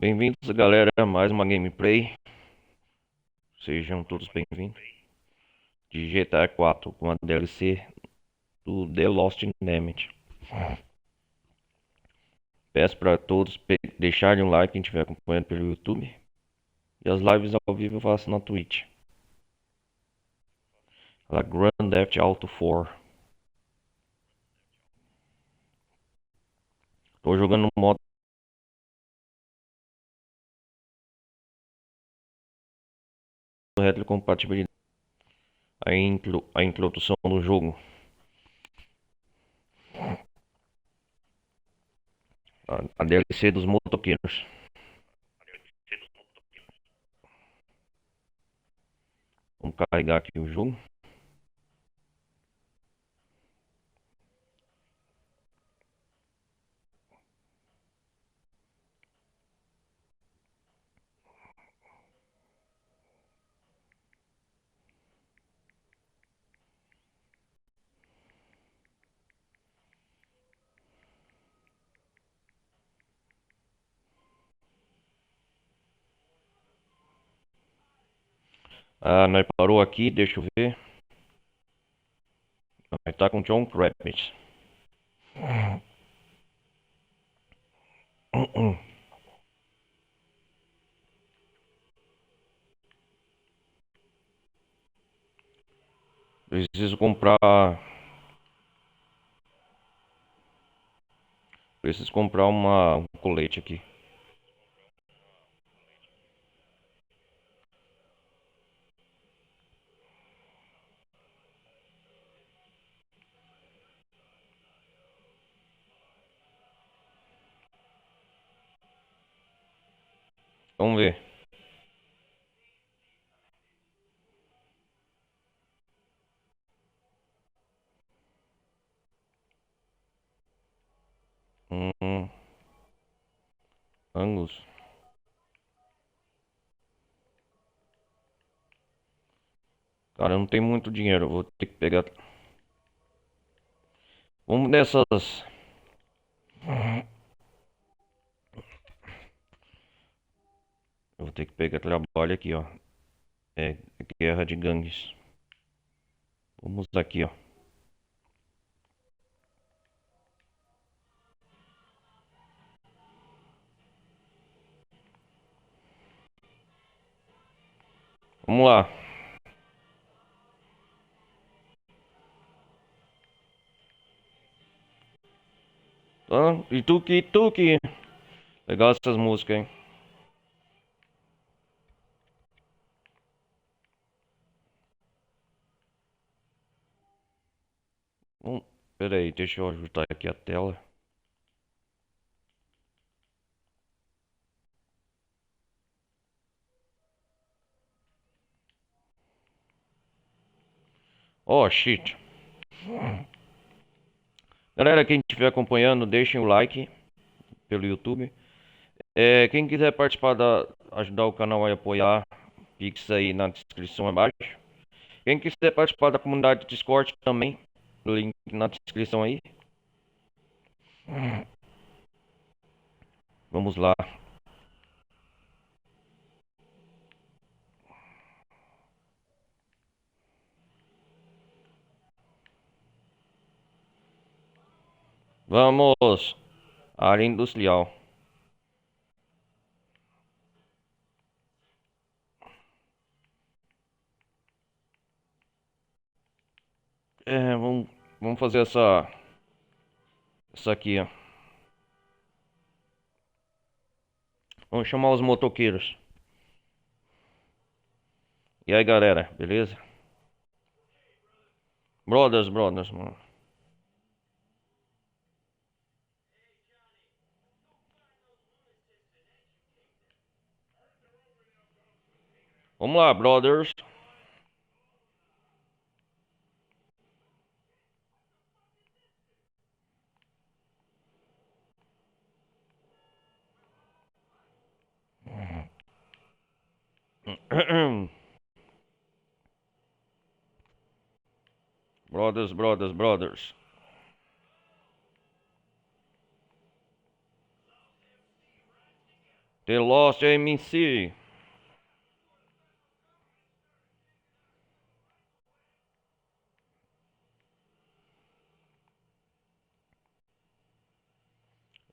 Bem-vindos, galera, a mais uma gameplay. Sejam todos bem-vindos. De GTA 4 com a DLC do The Lost Infinite. Peço para todos deixarem um like quem estiver acompanhando pelo YouTube. E as lives ao vivo eu faço na Twitch. A Grand Theft Auto 4. Tô jogando no modo retrocompatibilidade. A introdução do jogo. A DLC dos motoqueiros. Vamos carregar aqui o jogo. Nós parou aqui, deixa eu ver. Nós tá com John Kravitz. Preciso comprar. Preciso comprar um colete aqui. Vamos ver. Hum, Angus. Cara, eu não tenho muito dinheiro. Eu vou ter que pegar. Vamos nessas. Eu vou ter que pegar trabalho aqui, ó. É guerra de gangues. Vamos aqui, ó. Vamos lá. E tuque. Legal essas músicas, hein? Pera aí, deixa eu ajustar aqui a tela. Oh, shit. Galera, quem estiver acompanhando, deixem o like pelo YouTube. Quem quiser participar ajudar o canal a apoiar, Pix aí na descrição abaixo. Quem quiser participar da comunidade Discord também, link na descrição aí. Vamos lá. Vamos. Área industrial. Vamos fazer essa aqui, ó. Vamos chamar os motoqueiros. E aí, galera, beleza? Brothers, mano. Vamos lá, brothers. Brothers. The Lost MC.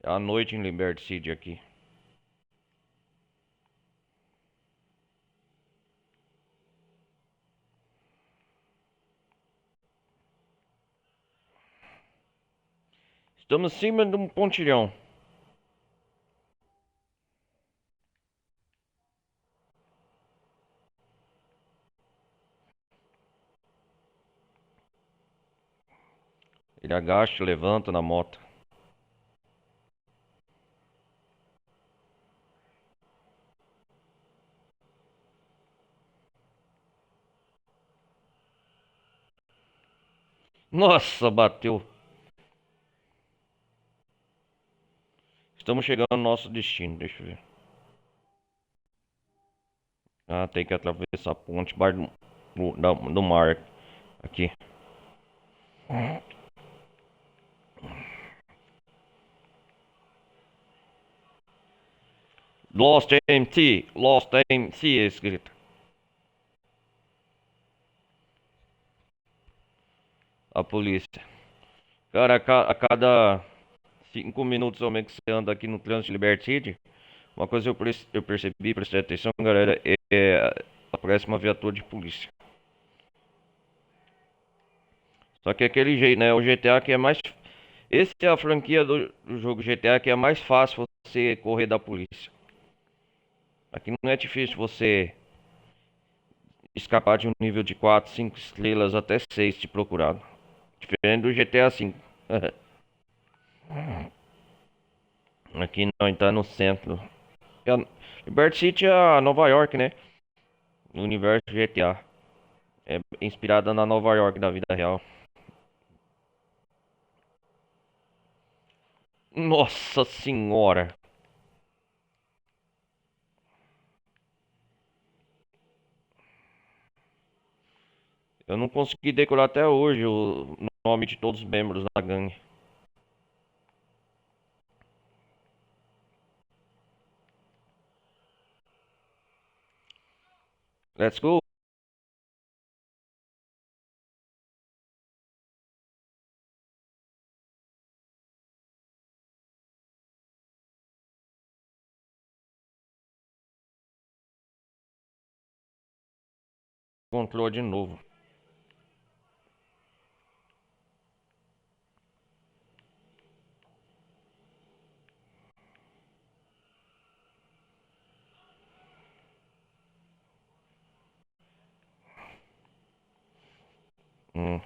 É a noite em Liberty City aqui. Estamos acima de um pontilhão. Ele agacha, levanta na moto. Nossa, bateu. Estamos chegando ao nosso destino, deixa eu ver. Ah, tem que atravessar a ponte embaixo do mar. Aqui. Lost MC, Lost MC é escrito. A polícia. Cara, a cada 5 minutos ou menos que você anda aqui no trânsito de Liberty City, uma coisa eu percebi, prestei atenção, galera, aparece uma viatura de polícia. Só que é aquele jeito, né? O GTA que é mais. Esse é a franquia do jogo GTA que é mais fácil você correr da polícia. Aqui não é difícil você escapar de um nível de 4, 5 estrelas até 6 te procurado. Diferente do GTA V. Aqui não, tá no centro. Liberty City é a Nova York, né? No universo GTA. É inspirada na Nova York da vida real. Nossa senhora. Eu não consegui decorar até hoje o nome de todos os membros da gangue. Let's go. Controle de novo. Hum.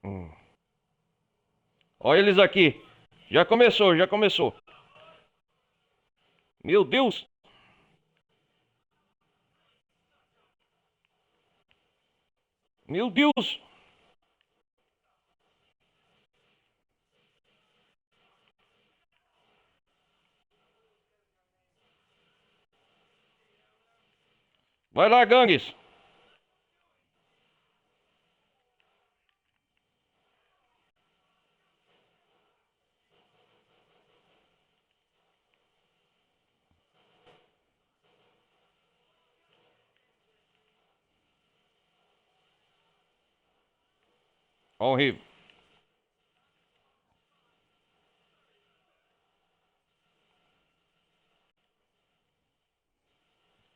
Hum. Olha eles aqui. Já começou, já começou. Meu Deus. Meu Deus. Vai lá, gangues. Horrível.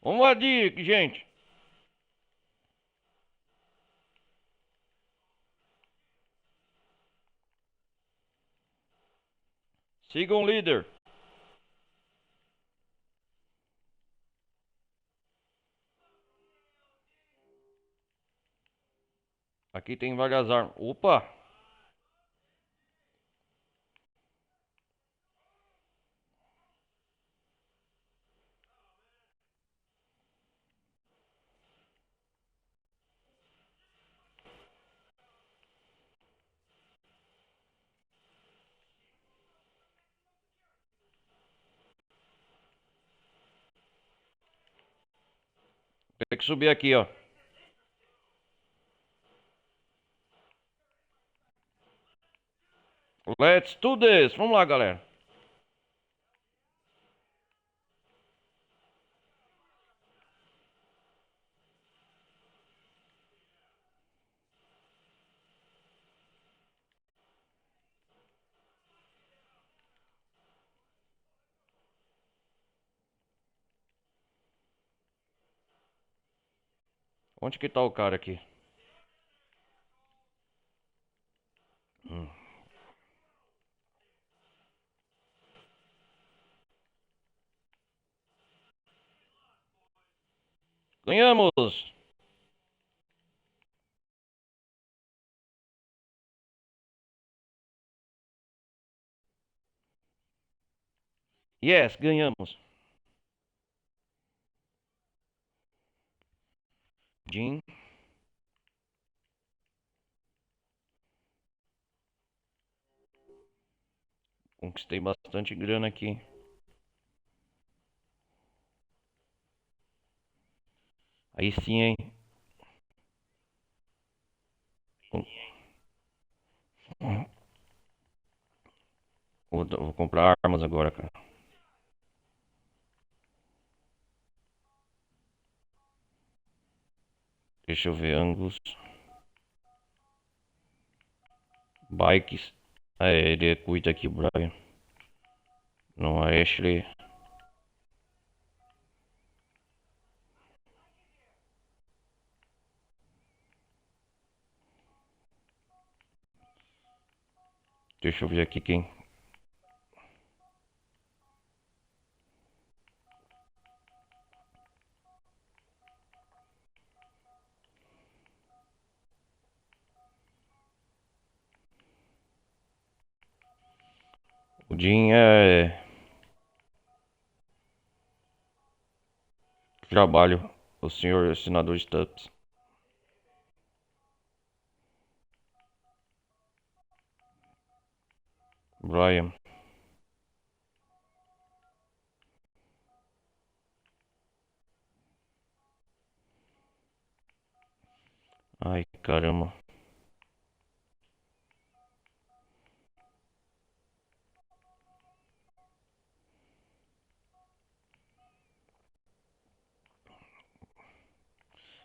Vamos lá, gente. Sigam o líder. Aqui tem várias armas. Opa. que subir aqui, ó. Let's do this. Vamos lá, galera. Onde que tá o cara aqui? Hum. Ganhamos! Yes, ganhamos. Jim. Conquistei bastante grana aqui. Aí sim, hein? Vou comprar armas agora, cara. Deixa eu ver, Angus. Bikes. É, ele cuida aqui, o Brian. Não, a Ashley. Deixa eu ver aqui quem. O Jim é. Trabalho. O senhor senador Stubbs. Brian. Ai, caramba.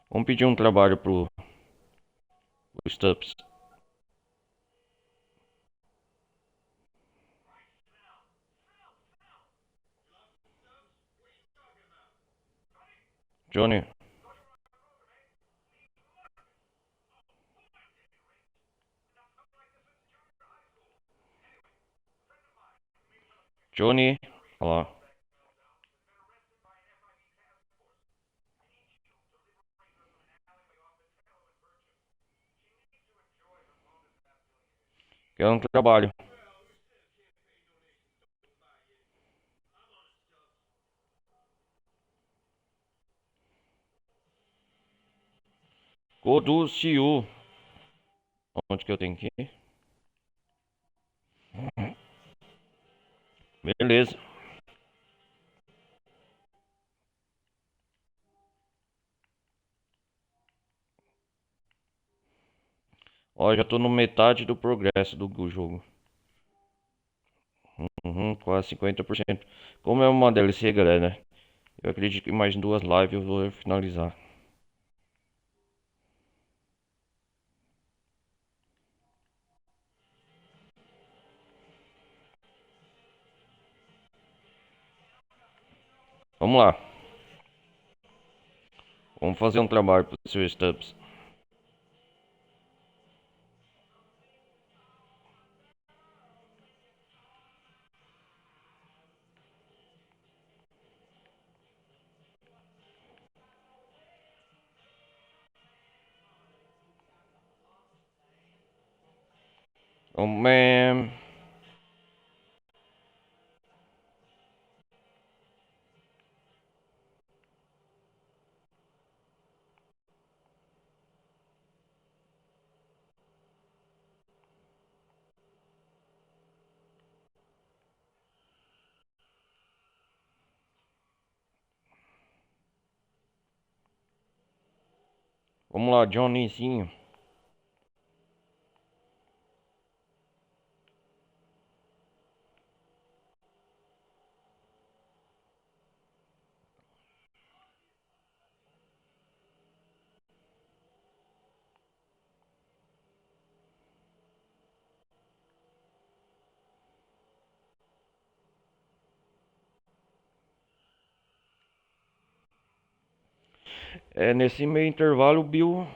Vamos pedir um trabalho pro Stubbs. Johnny. Johnny. Olha lá. Quer um trabalho. Coduciu. Onde que eu tenho que ir? Beleza. Ó, já tô no metade do progresso do jogo. Quase 50%. Como é uma DLC, galera, eu acredito que em mais 2 lives eu vou finalizar. Vamos lá. Vamos fazer um trabalho pro Sr. Stubbs. Oh, man. Vamos lá, Johnnyzinho. É, nesse meio intervalo o Bill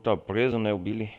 tá preso, né, o Billy.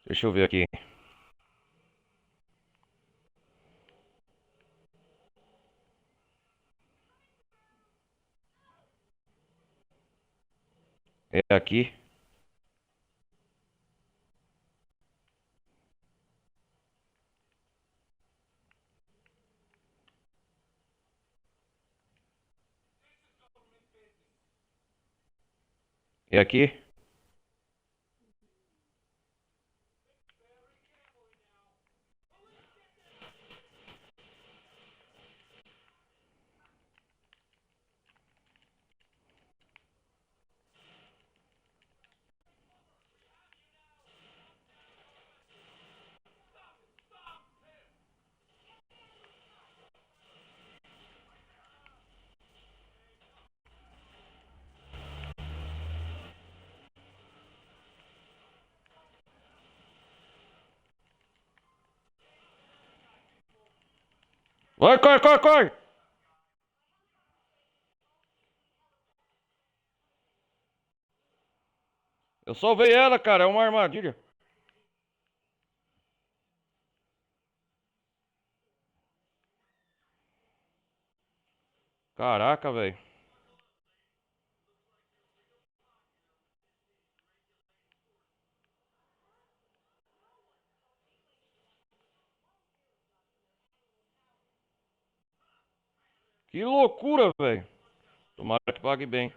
Deixa eu ver aqui. É aqui. É aqui. Vai, corre, corre, corre! Eu salvei ela, cara. É uma armadilha. Caraca, velho. Que loucura, velho. Tomara que pague bem.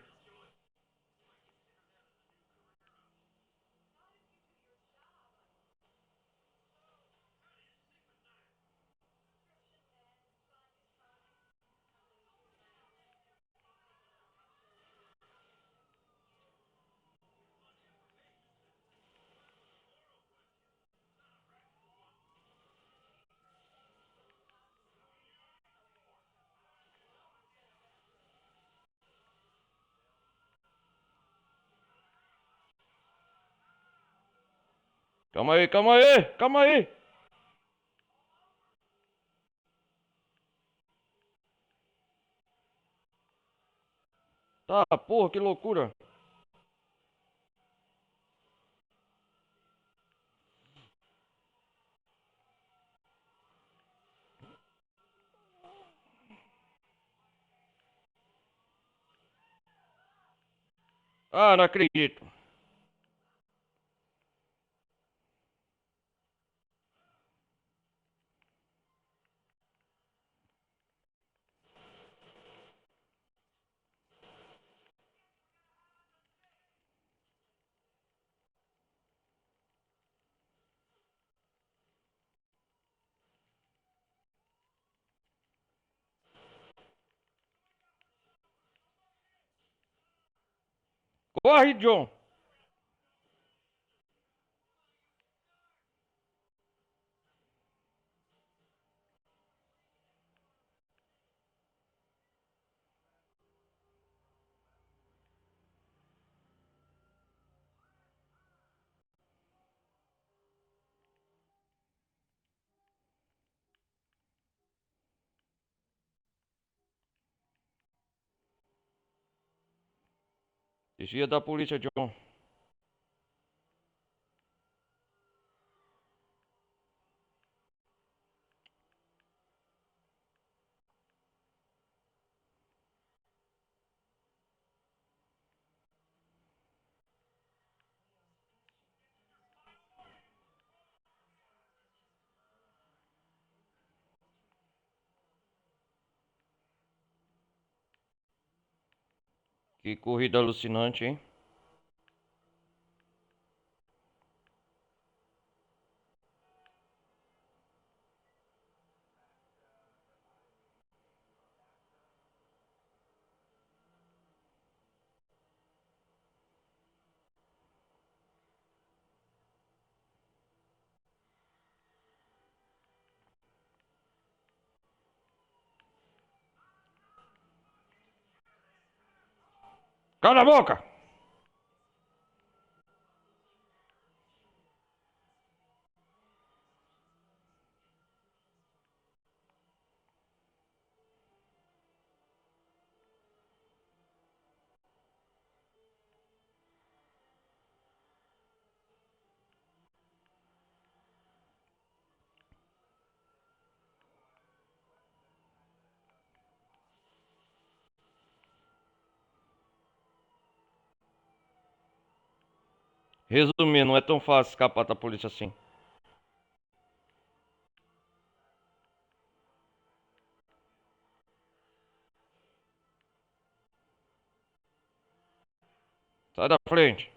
Calma aí, calma aí, calma aí. Tá, porra, que loucura. Ah, não acredito. Corre, John. Desvia da polícia, John. Que corrida alucinante, hein? Cala a boca! Resumindo, não é tão fácil escapar da polícia assim. Sai da frente.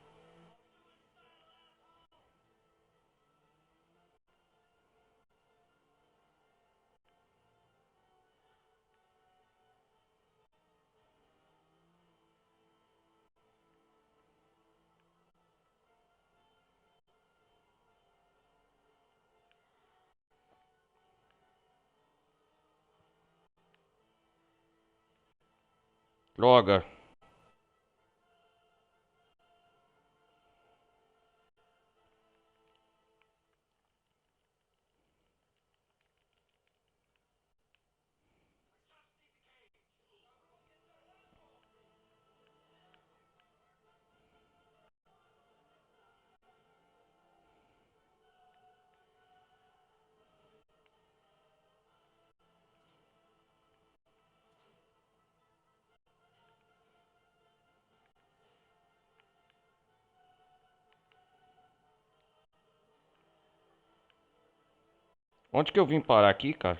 Droga. Onde que eu vim parar aqui, cara?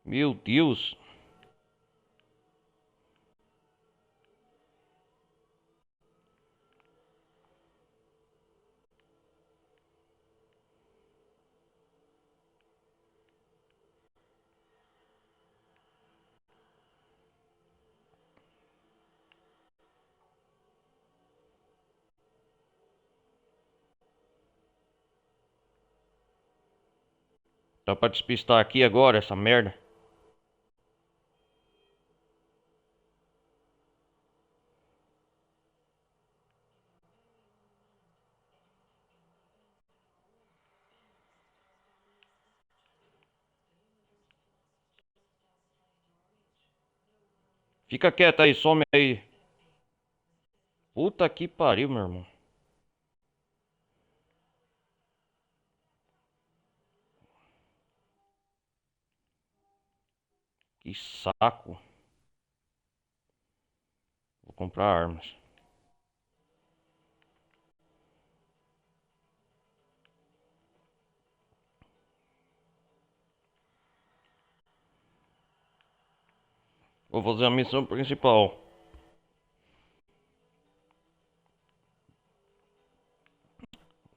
Meu Deus. Dá pra despistar aqui agora essa merda? Fica quieto aí, some aí. Puta que pariu, meu irmão. Que saco. Vou comprar armas. Vou fazer a missão principal.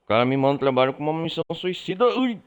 O cara me manda trabalho com uma missão suicida. Ui.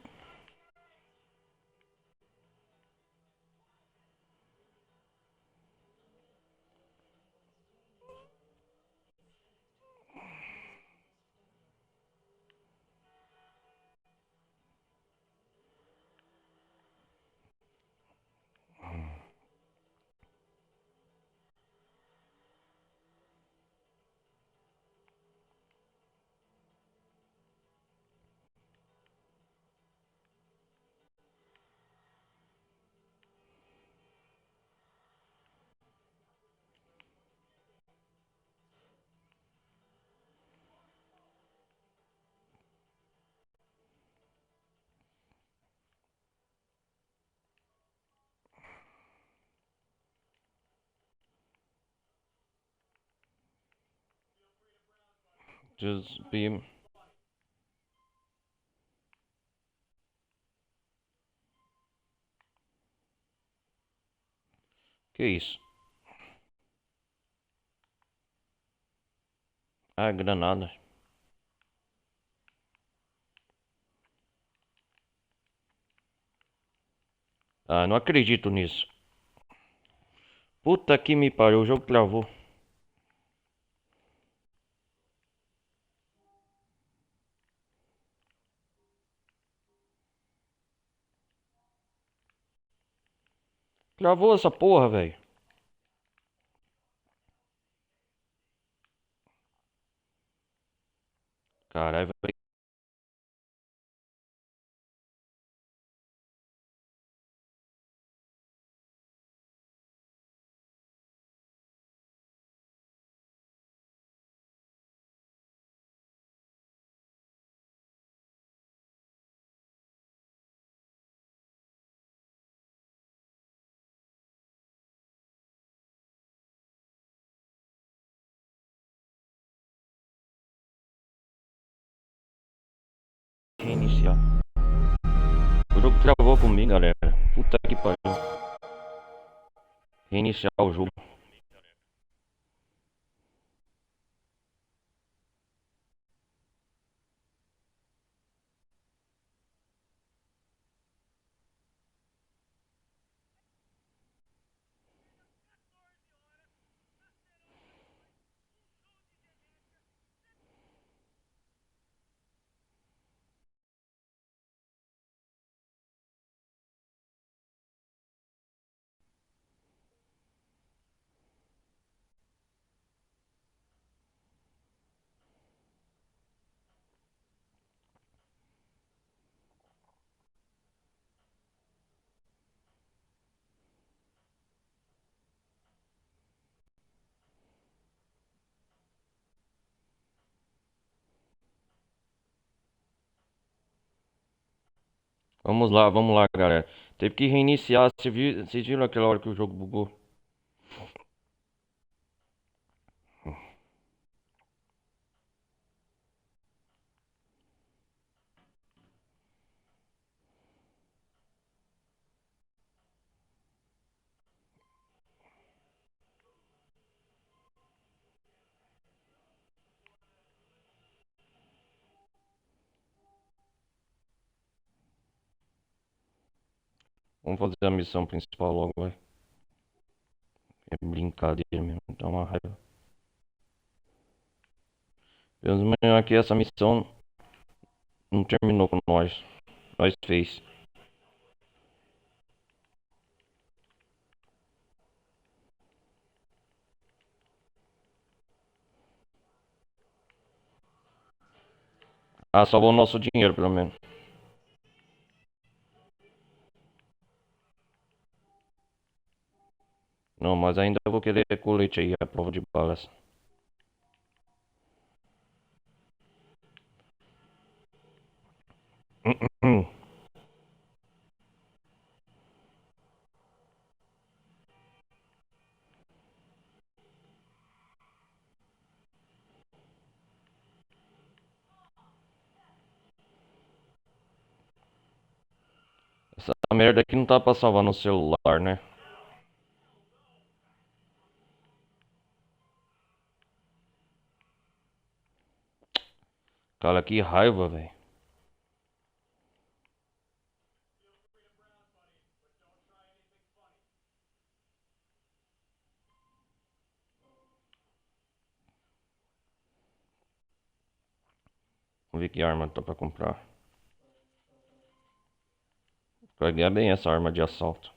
Just be... Que isso? Ah, granada. Ah, não acredito nisso. Puta que me pariu, o jogo travou. Travou essa porra, velho. Caralho, vai. Reiniciar. O jogo travou comigo, galera. Puta que pariu. Reiniciar o jogo. Vamos lá, galera. Teve que reiniciar. Vocês viram aquela hora que o jogo bugou? Vamos fazer a missão principal logo, vai. É brincadeira mesmo, dá uma raiva. Pelo menos aqui essa missão não terminou com nós. Nós fez. Ah, salvou o nosso dinheiro, pelo menos. Não, mas ainda vou querer colete aí, a prova de balas. Essa merda aqui não tá pra salvar no celular, né? Cara, que raiva, velho. Vamos ver que arma tá pra comprar. Vai ganhar bem essa arma de assalto.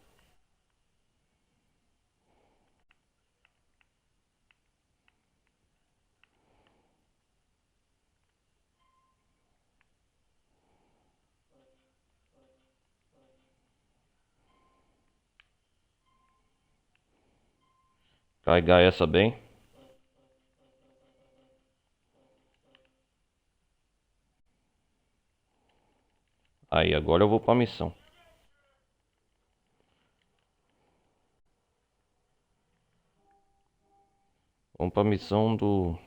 Carregar essa bem. Aí, agora eu vou pra missão. Vamos pra missão do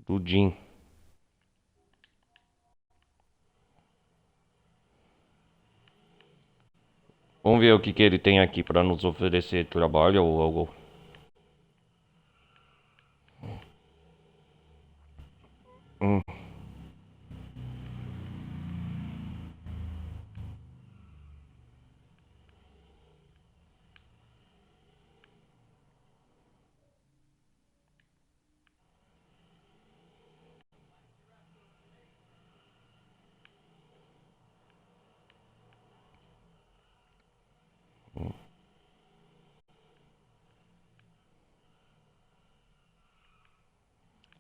do Jim. Vamos ver o que ele tem aqui para nos oferecer trabalho ou algo. Hum.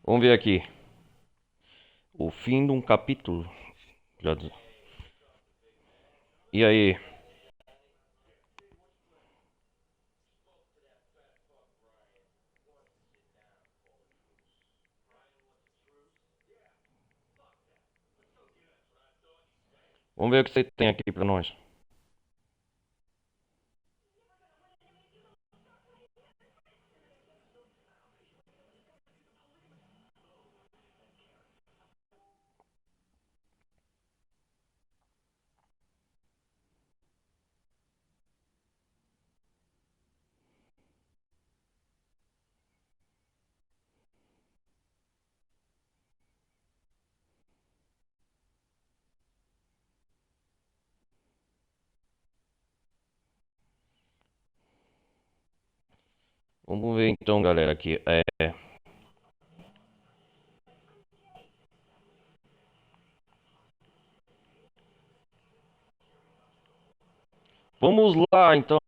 Vamos ver aqui. O fim de um capítulo. E aí? Vamos ver o que você tem aqui para nós. Vamos ver então, galera, aqui. Vamos lá, então.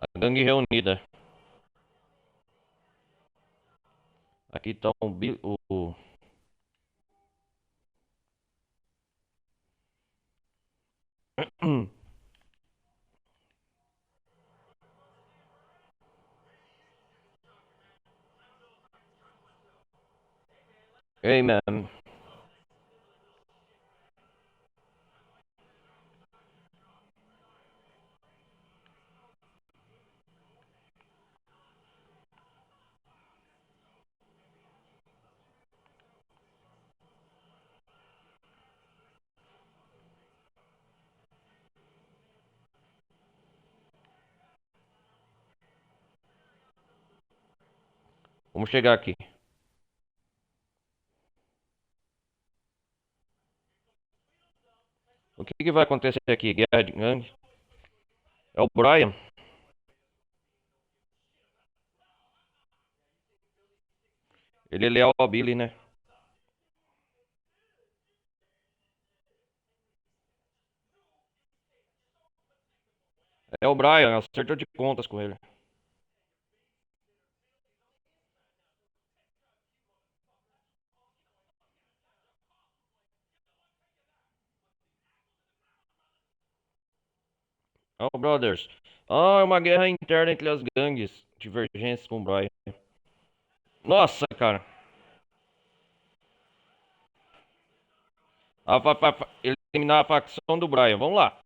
A gangue reunida. Aqui tá o... Hey, man. Vamos chegar aqui. O que que vai acontecer aqui? Guerra de gangue? É o Brian. Ele é leal ao Billy, né? É o Brian, acertou de contas com ele. Oh, brothers. Ah, é uma guerra interna entre as gangues. Divergências com o Brian. Nossa, cara. Eliminar a facção do Brian. Vamos lá.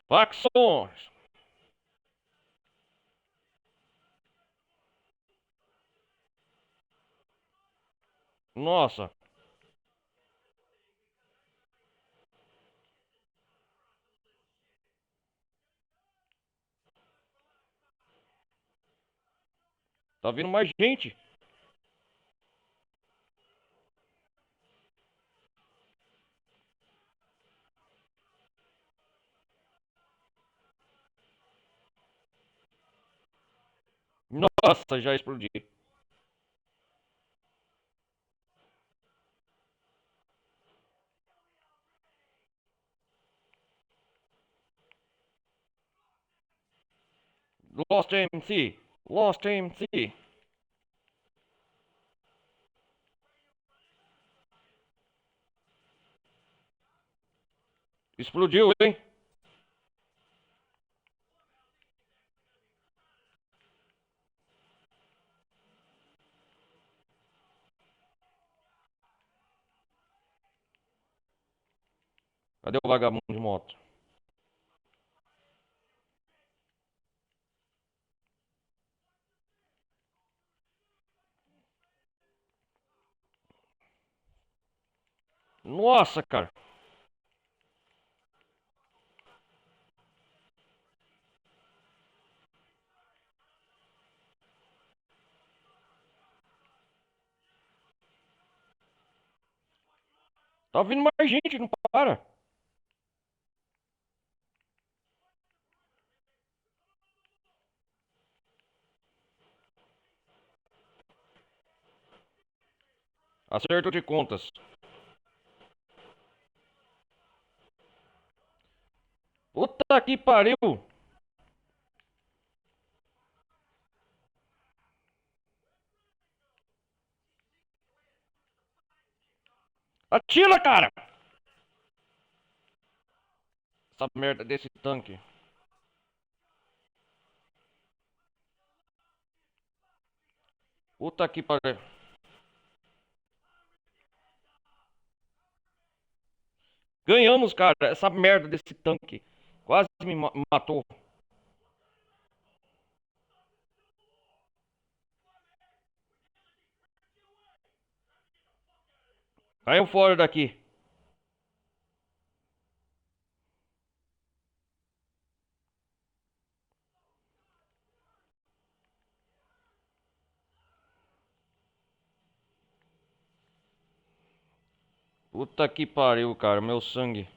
Facções. Nossa. Tá vindo mais gente. Nossa, já explodi. Lost MC. Lost MC. Explodiu, hein? Cadê o vagabundo de moto? Nossa, cara. Tá vindo mais gente, não para. Acerto de contas. Puta que pariu. Atira, cara. Essa merda desse tanque. Puta que pariu. Ganhamos, cara. Essa merda desse tanque. Quase me matou. Caiu fora daqui. Puta que pariu, cara. Meu sangue.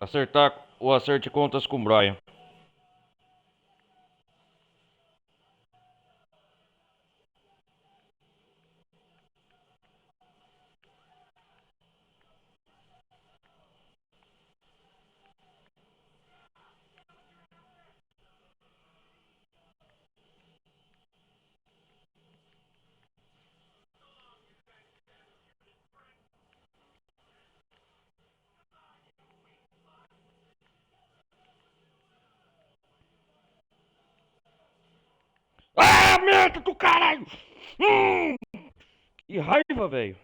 Acertar o acerte contas com o Brian. Ah, merda do caralho! Hum, que raiva, velho.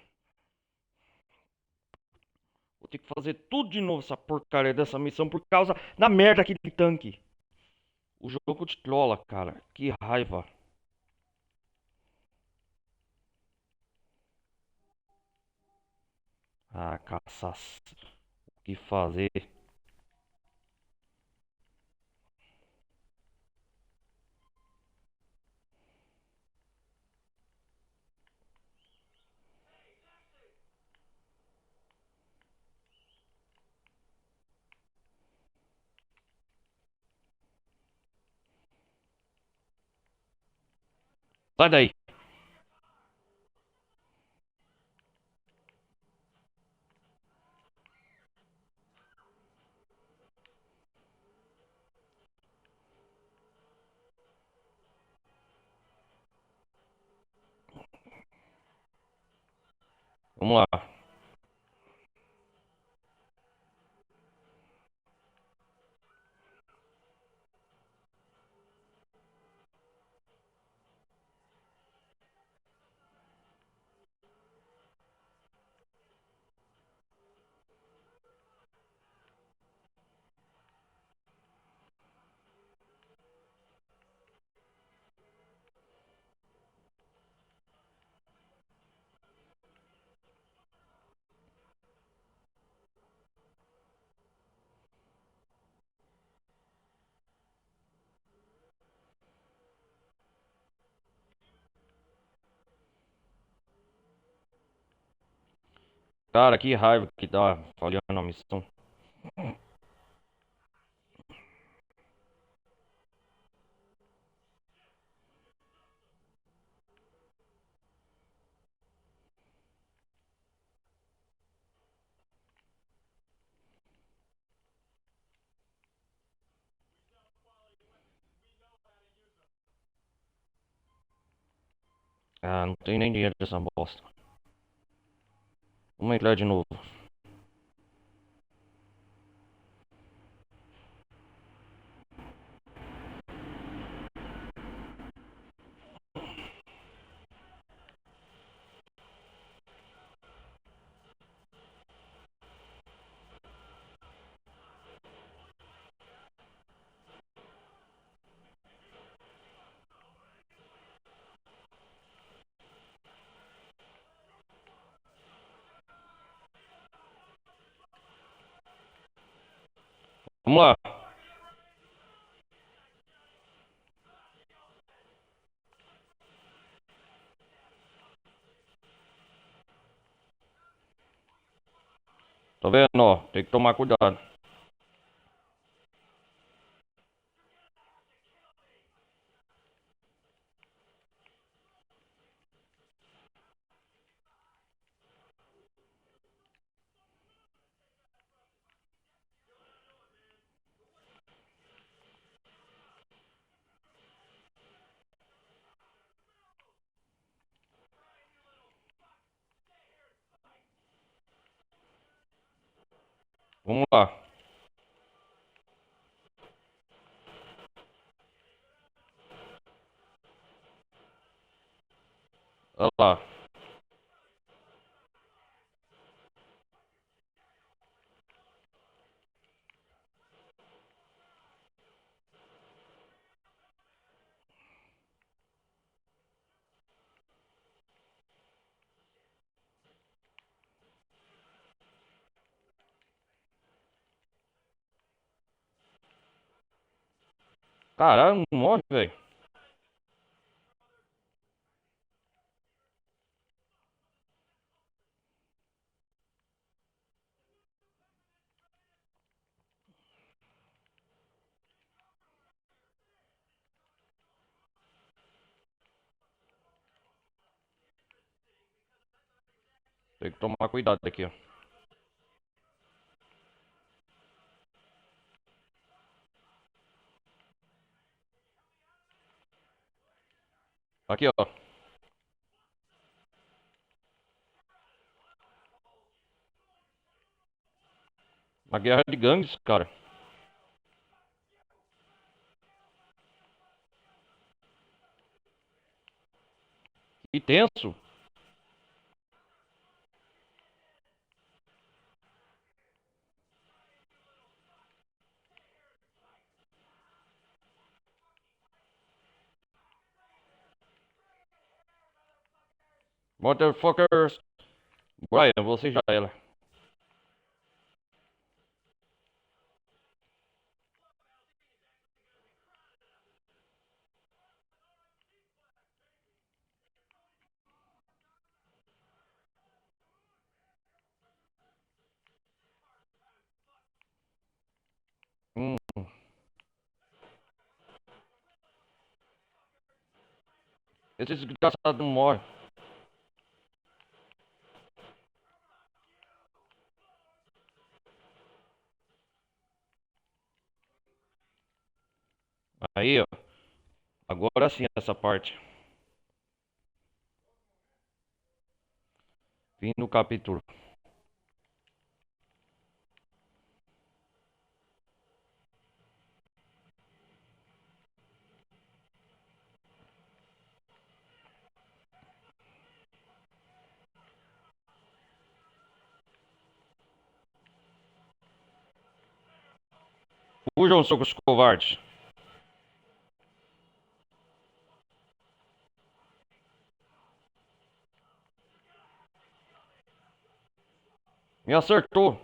Vou ter que fazer tudo de novo essa porcaria dessa missão por causa da merda aqui de tanque. O jogo te trola, cara. Que raiva. Ah, caças. O que fazer? Sai daí. Vamos lá. Cara, que raiva que dá falhando a missão. Ah, não tem nem dinheiro dessa bosta. Vamos entrar de novo. Vamos lá. Tá vendo, ó? Tem que tomar cuidado. Vamos lá. Olha lá. Caralho, não morre, velho. Tem que tomar cuidado aqui, ó. Aqui, ó. Uma guerra de gangues, cara. E tenso. Motherfuckers. Brian, você já era. Hum, esse desgraçado não morre. Aí, ó. Agora sim essa parte. Fim do capítulo. Fujam, seus covardes. Me acertou.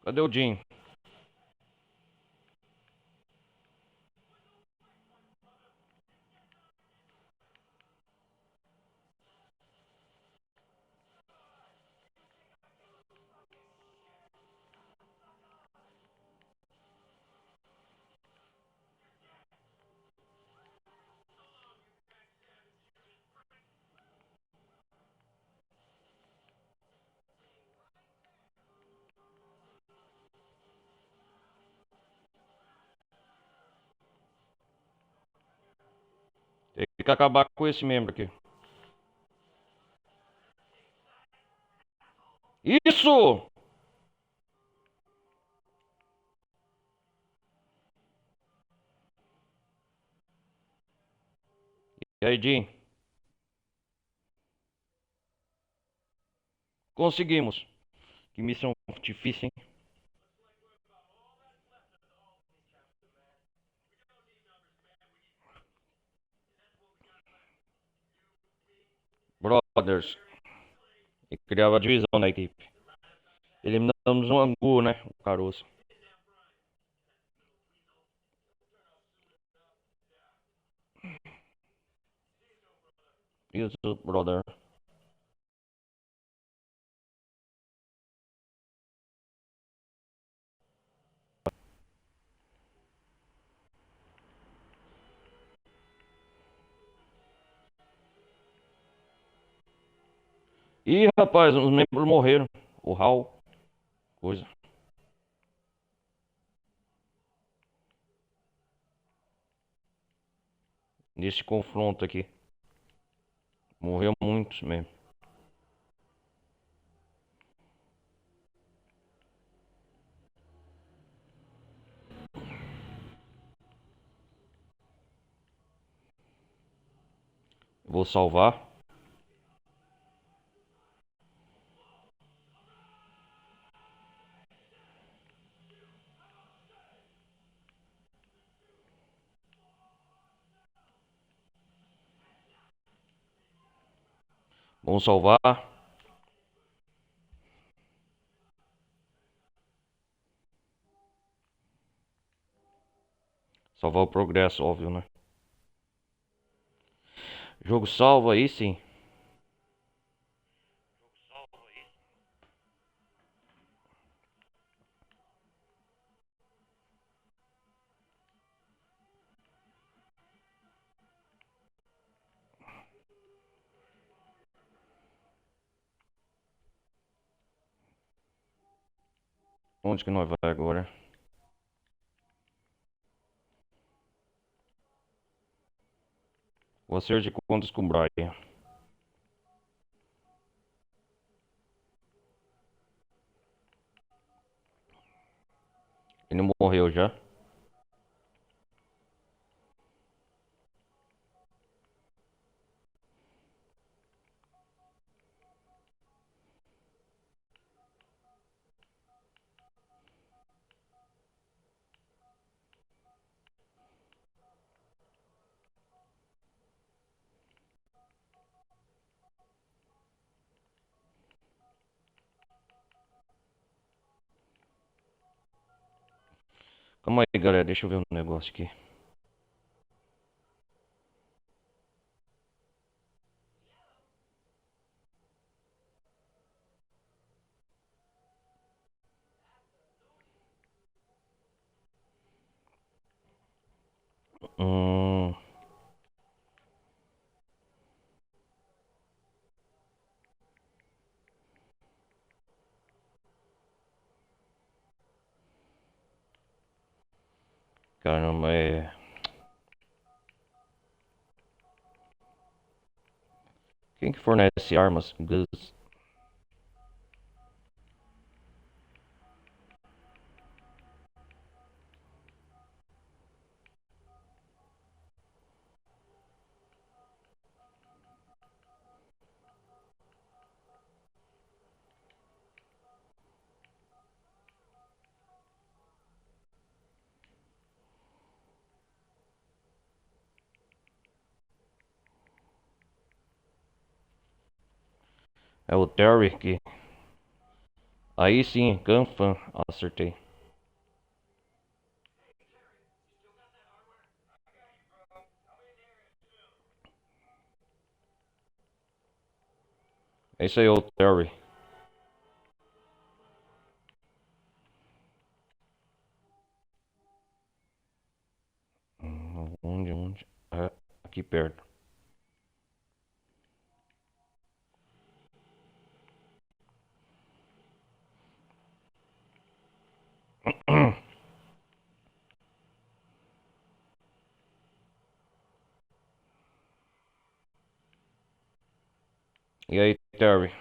Cadê o Jim? que acabar com esse membro aqui. Isso! E aí, Jim? Conseguimos. Que missão difícil, hein? Brothers. E criava divisão na equipe. Eliminamos um Angu, né? O caroço. Isso, brother. Ih, rapaz, os membros morreram. O Hal, coisa. Nesse confronto aqui. Morreu muitos mesmo. Vou salvar. Vamos salvar. Salvar o progresso, óbvio, né? Jogo salvo aí sim. Onde que nós vai agora? O acerto de contas com o Brian. Ele morreu já. Calma aí, galera. Deixa eu ver um negócio aqui. Hum, caramba, é. Quem que fornece armas? Gus. É o Terry que. Aí sim, Ganfan. Acertei. É isso aí, o Terry. Onde? É, aqui perto. E aí, Terry?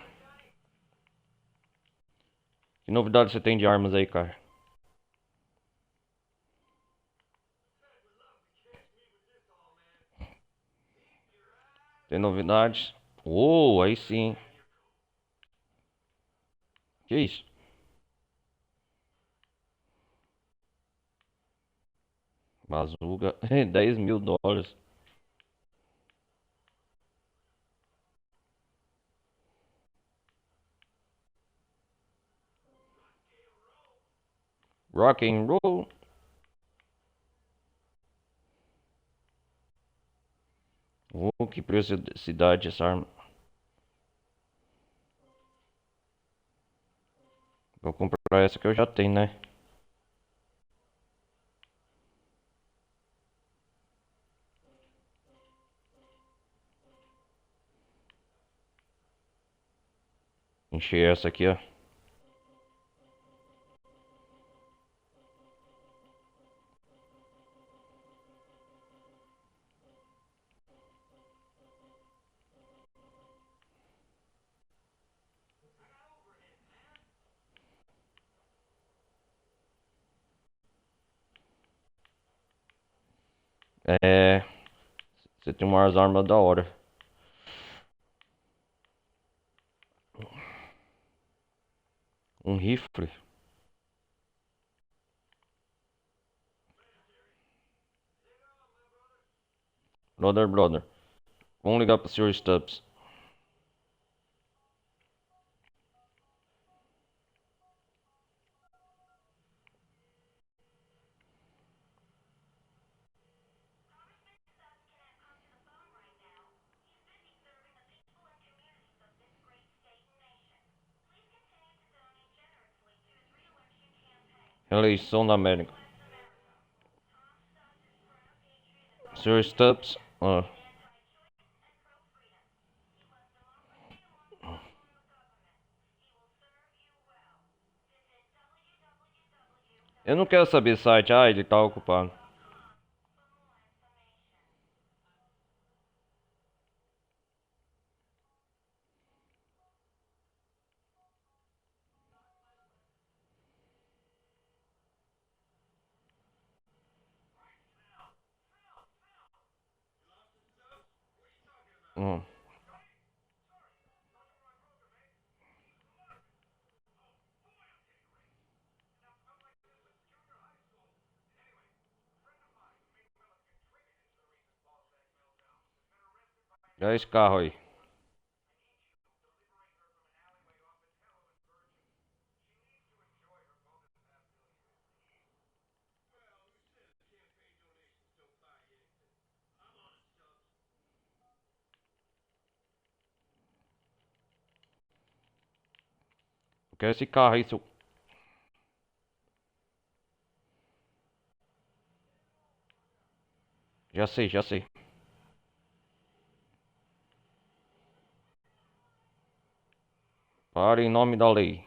Que novidade você tem de armas aí, cara? Tem novidades? Aí sim. Que isso? Bazooka. $10.000. Rock and roll. Que preciosidade essa arma. Vou comprar essa que eu já tenho, né? Encher essa aqui, ó. É. Você tem umas armas da hora. Um rifle. Brother. Vamos ligar pro Sr. Stubbs. Eleição da América. Sr. Stubbs. Ó. Eu não quero saber site. Ah, ele tá ocupado. Hum. É esse carro aí. Eu quero esse carro aí, seu. Já sei. Para em nome da lei.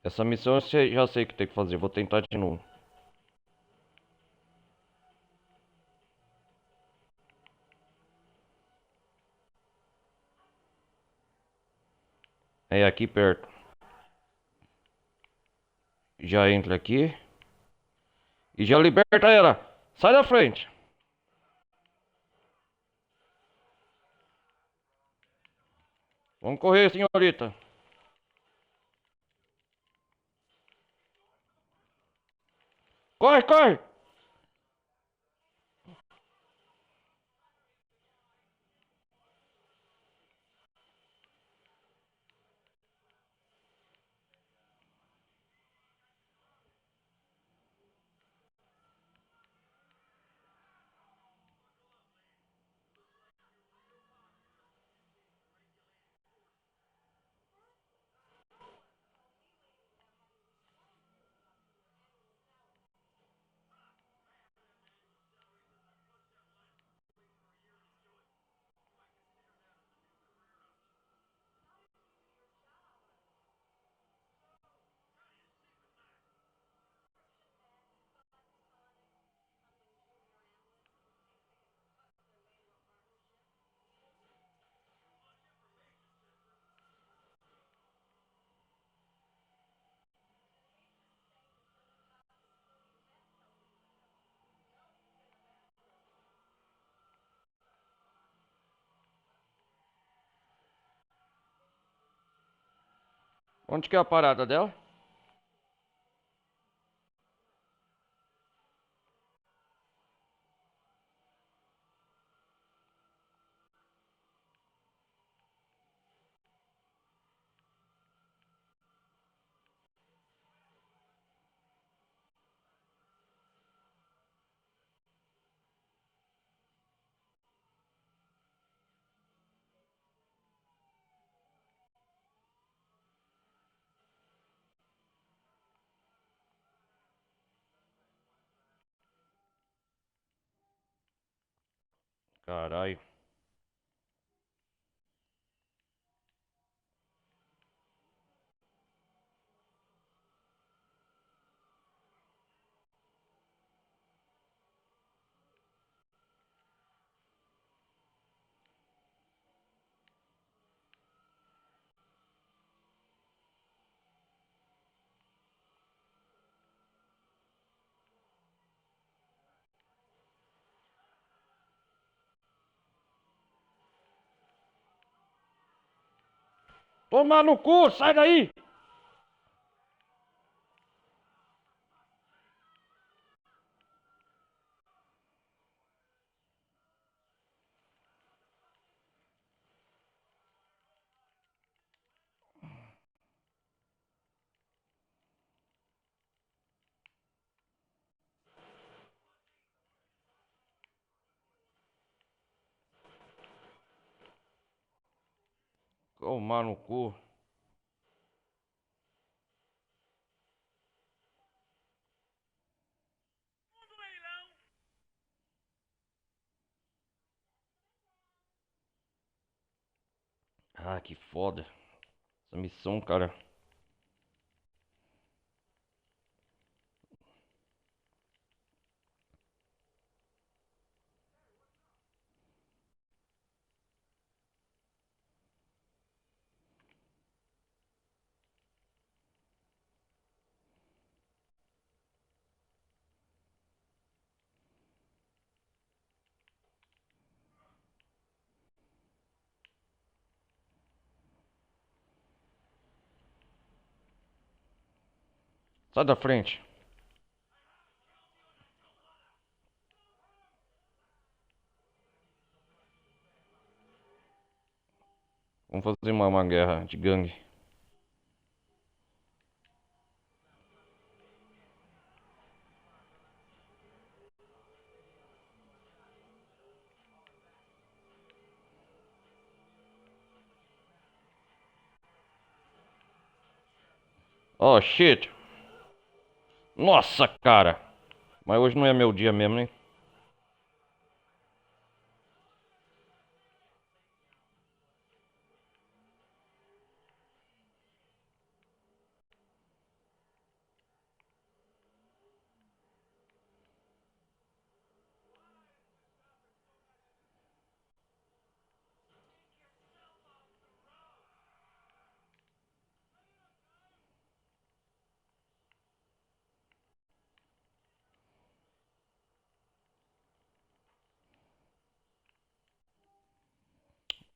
Essa missão já sei o que tem que fazer. Vou tentar de novo. É aqui perto. Já entra aqui. E já liberta ela. Sai da frente. Vamos correr, senhorita. Corre! Onde que é a parada dela? Caralho. Toma no cu, sai daí! Toma no cu. Ah, que foda. Essa missão, cara. Sai da frente. Vamos fazer uma guerra de gangue. Oh, shit. Nossa, cara. Mas hoje não é meu dia mesmo, hein?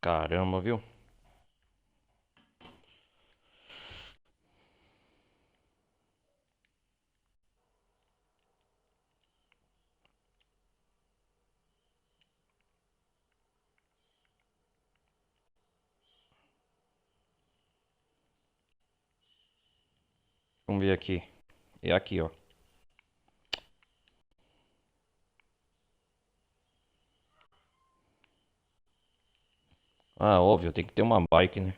Caramba, viu? Vamos ver aqui. É aqui, ó. Ah, óbvio, tem que ter uma bike, né?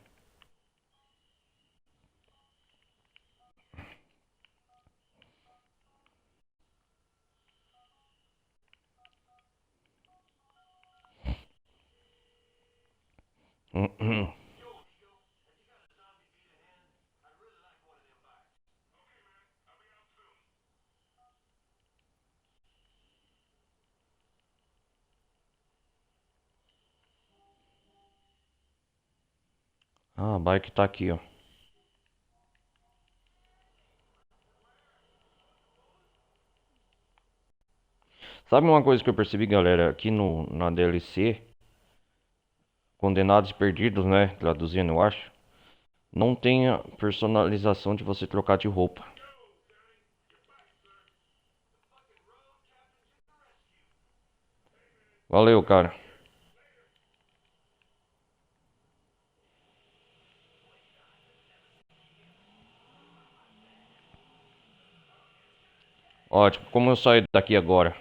Ah, a bike tá aqui, ó. Sabe uma coisa que eu percebi, galera? Aqui no, na DLC, Condenados e Perdidos, né? Traduzindo, eu acho. Não tem a personalização de você trocar de roupa. Valeu, cara. Ótimo. Como eu saio daqui agora?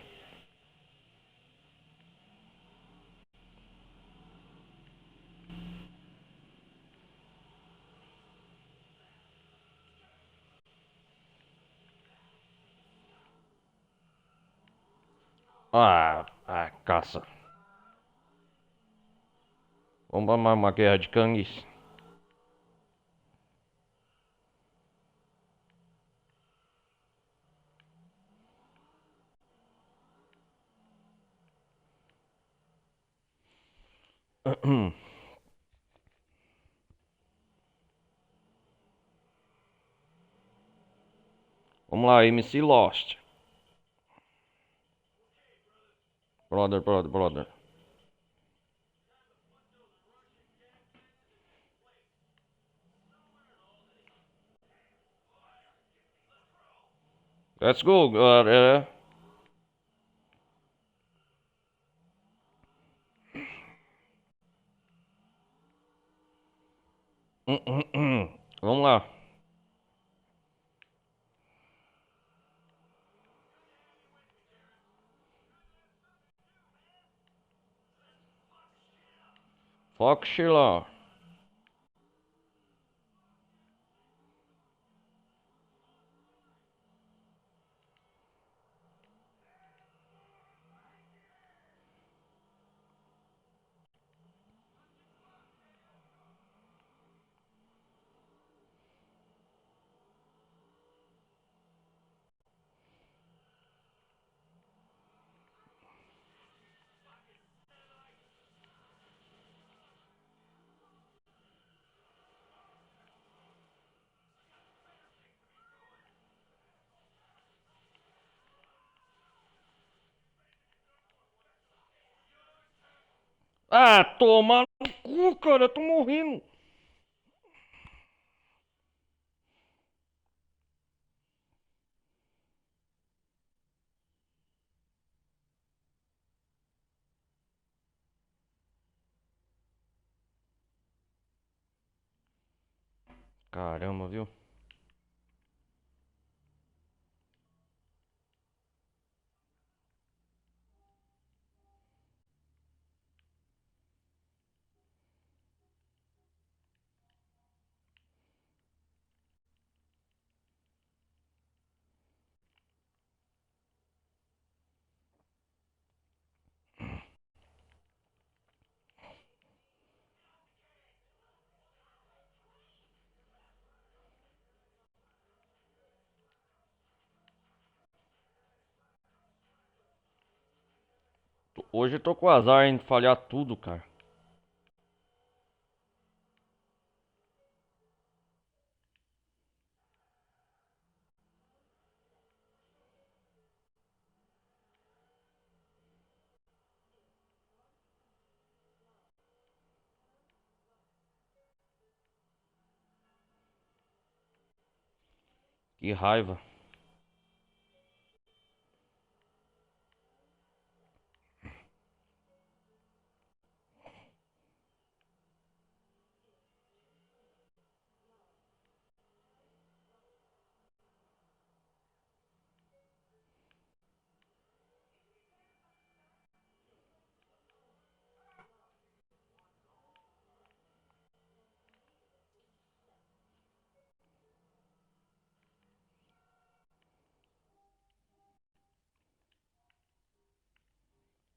Caça. Vamos pra uma guerra de cangues. Vamos lá, MC Lost. Brother. Let's go, galera. Vamos lá. Foca, Sheila. Toma no cu, cara. Eu tô morrendo. Caramba, viu? Hoje eu tô com azar em falhar tudo, cara. Que raiva.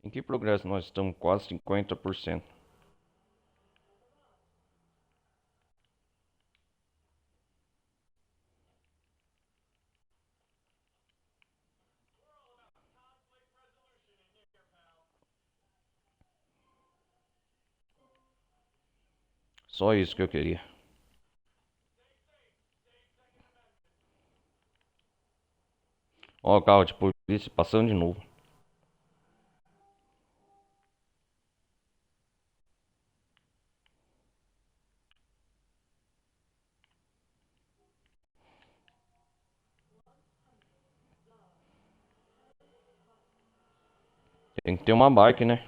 Em que progresso nós estamos? Quase 50%. Só isso que eu queria. Ó, o carro de polícia passando de novo. Tem que ter uma bike, né?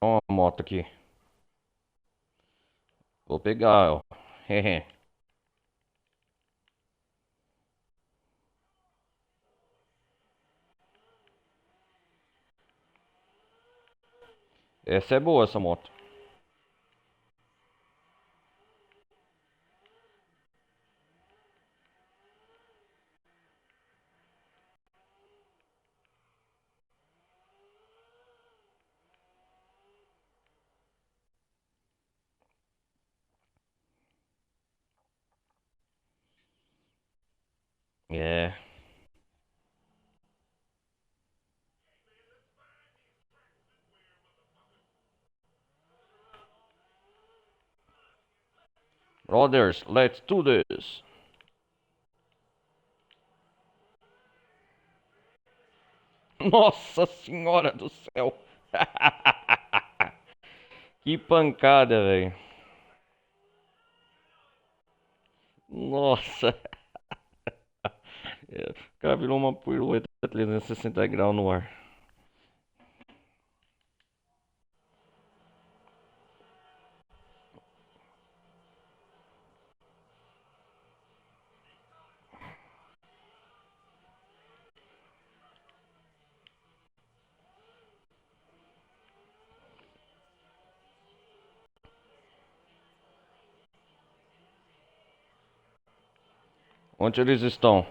Ó, uma moto aqui. Vou pegar, ó. Essa é boa, essa moto. É. Brothers, let's do this. Nossa senhora do céu. Que pancada, velho. Nossa. É, o cara virou uma pirueta 360 graus no ar. Onde eles estão?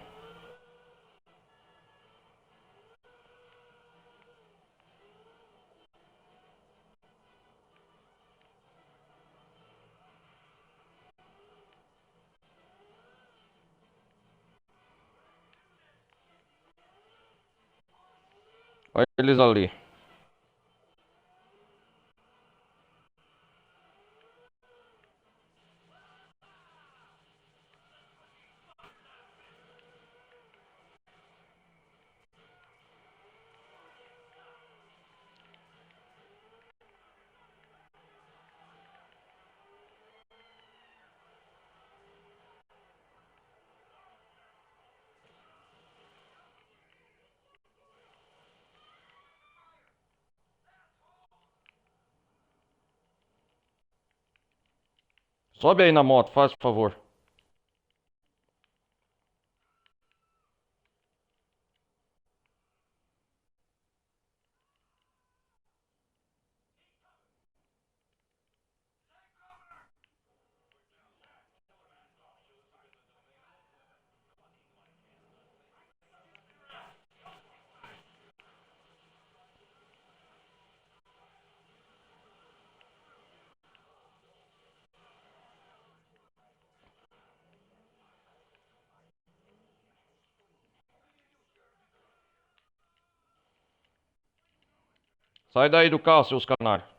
Olha eles ali. Sobe aí na moto, faz favor. Sai daí do carro, seus canários.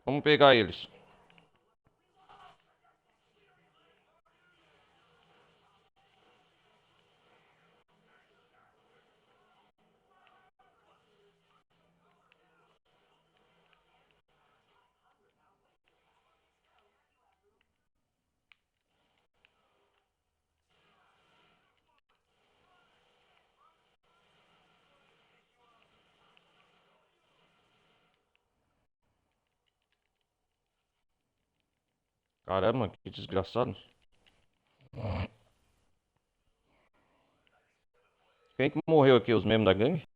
Vamos pegar eles. Caramba, que desgraçado. Quem que morreu aqui? Os membros da gangue?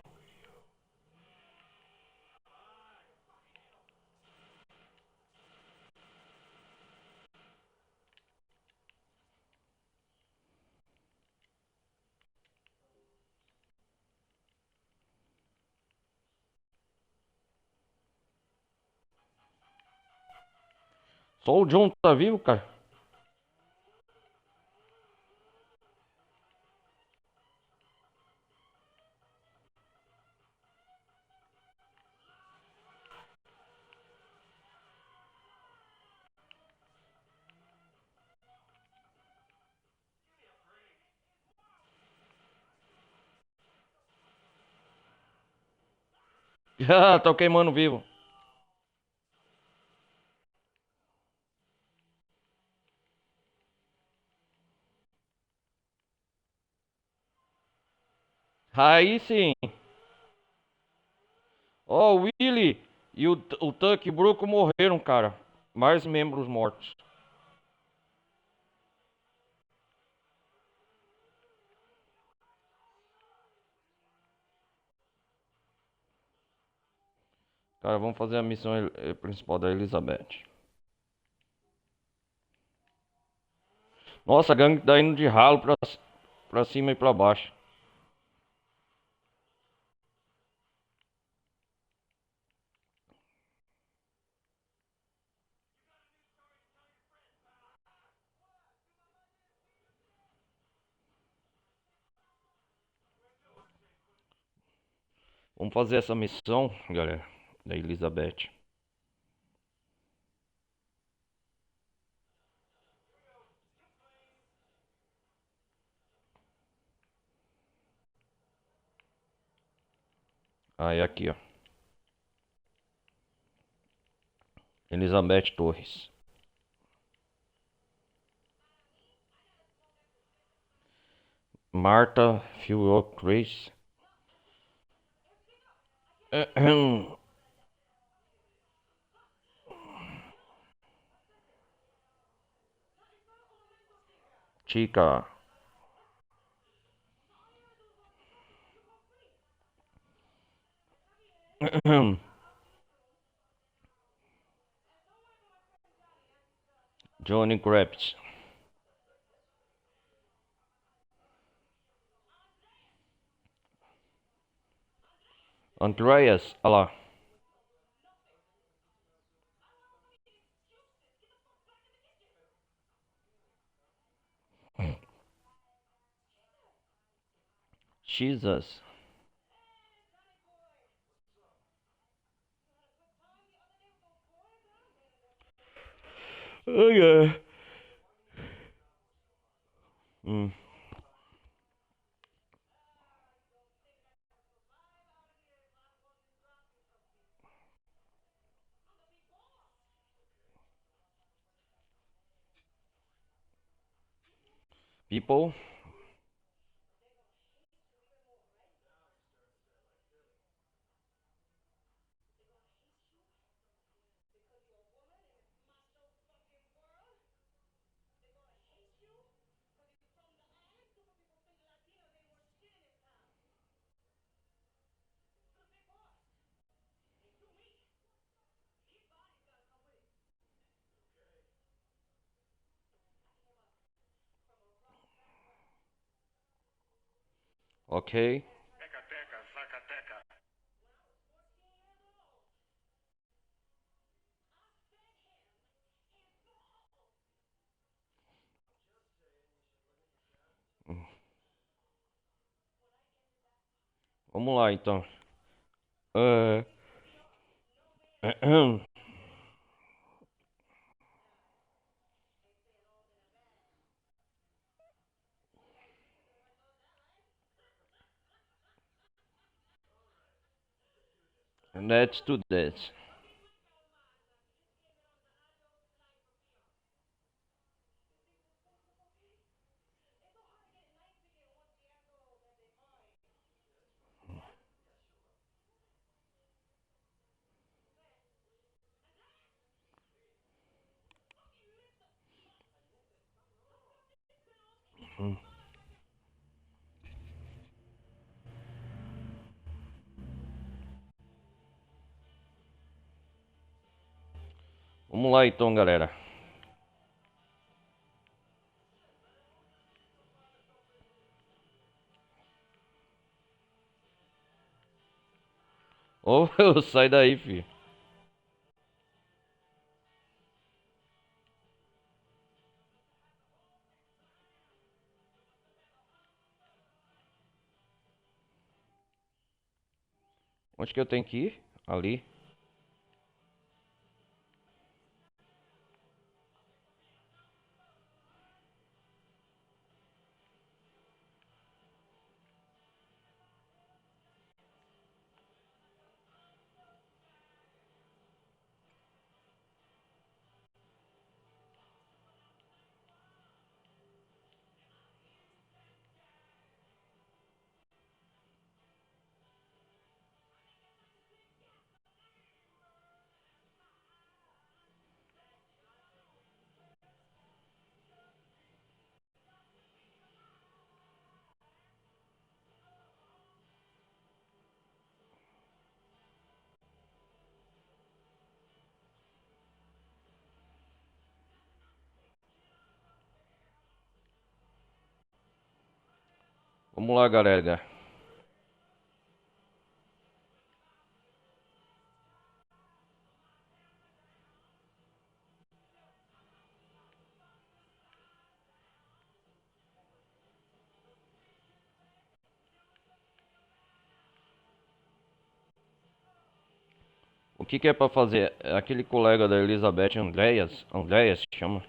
Só o John tá vivo, cara. Ah, tô queimando vivo. Aí sim. Ó, o Willy e o Tuck Brook morreram, cara. Mais membros mortos. Cara, vamos fazer a missão principal da Elizabeth. Nossa, a gangue tá indo de ralo pra cima e pra baixo. Vamos fazer essa missão, galera, da Elizabeth. Aí aqui, ó. Elizabeth Torres. Marta Philip Chris. Chica. Johnny Krebs. Andreas, olha lá. Jesus. Ai, ai. Hum. People. Ok. Vamos lá então. Uh, let's do this. Vamos lá então, galera. Ô, sai daí, filho. Onde que eu tenho que ir? Ali. Vamos lá, galera. O que que é pra fazer? É aquele colega da Elizabeth, Andreas chama.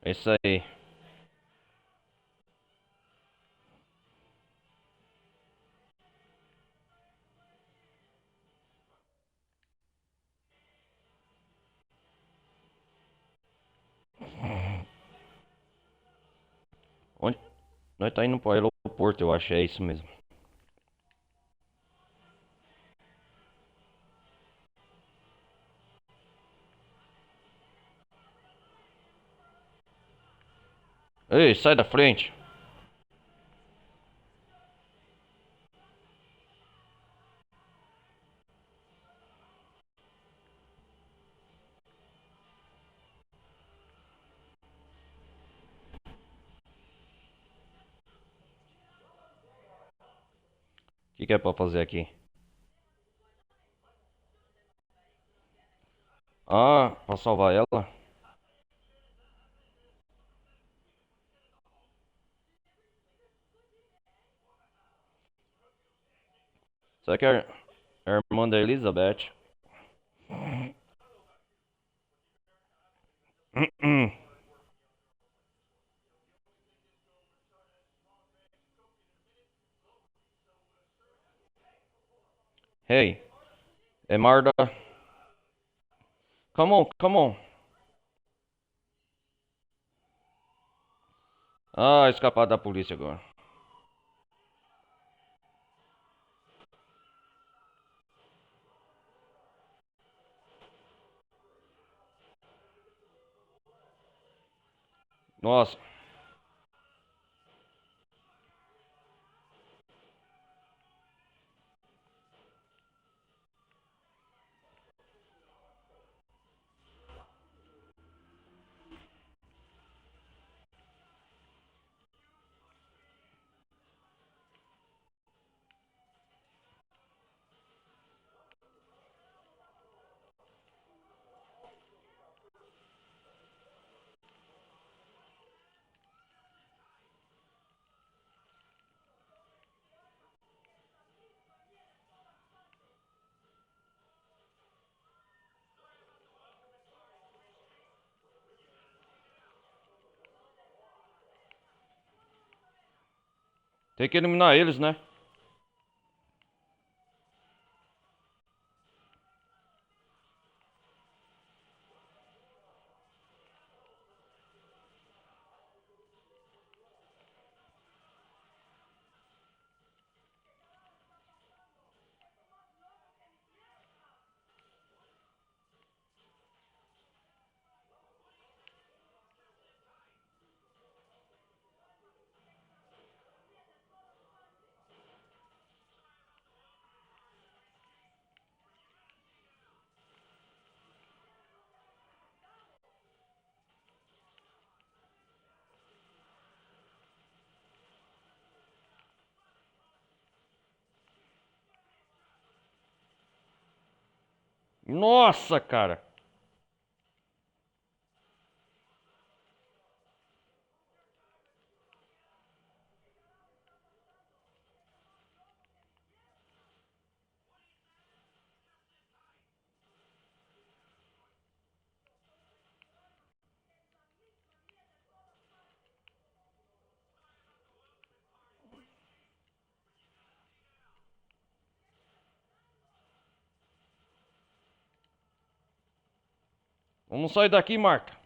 É isso aí. Onde? Nós tá indo pro aeroporto, eu acho, é isso mesmo. Ei, sai da frente. O que que é pra fazer aqui? Ah, pra salvar ela? Será que é a irmã da Elizabeth? Hey, é Marda. Come on, come on. Ah, escapar da polícia agora. Nossa, tem que eliminar eles, né? Nossa, cara. Vamos sair daqui, Marta.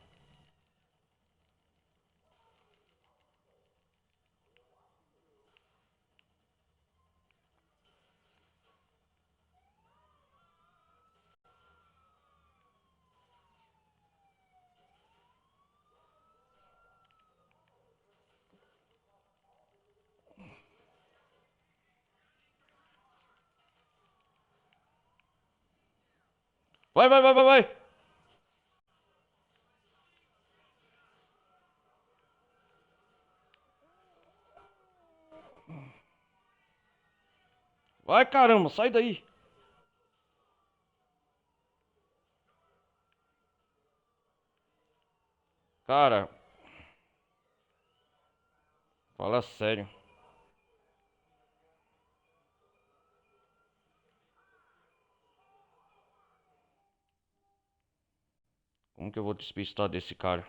Vai, vai, vai, vai, vai. Vai, caramba, sai daí. Cara, fala sério. Como que eu vou despistar desse cara?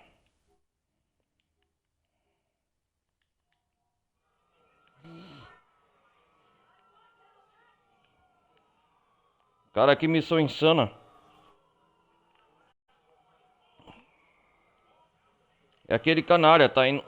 Cara, que missão insana. É aquele canária, tá indo.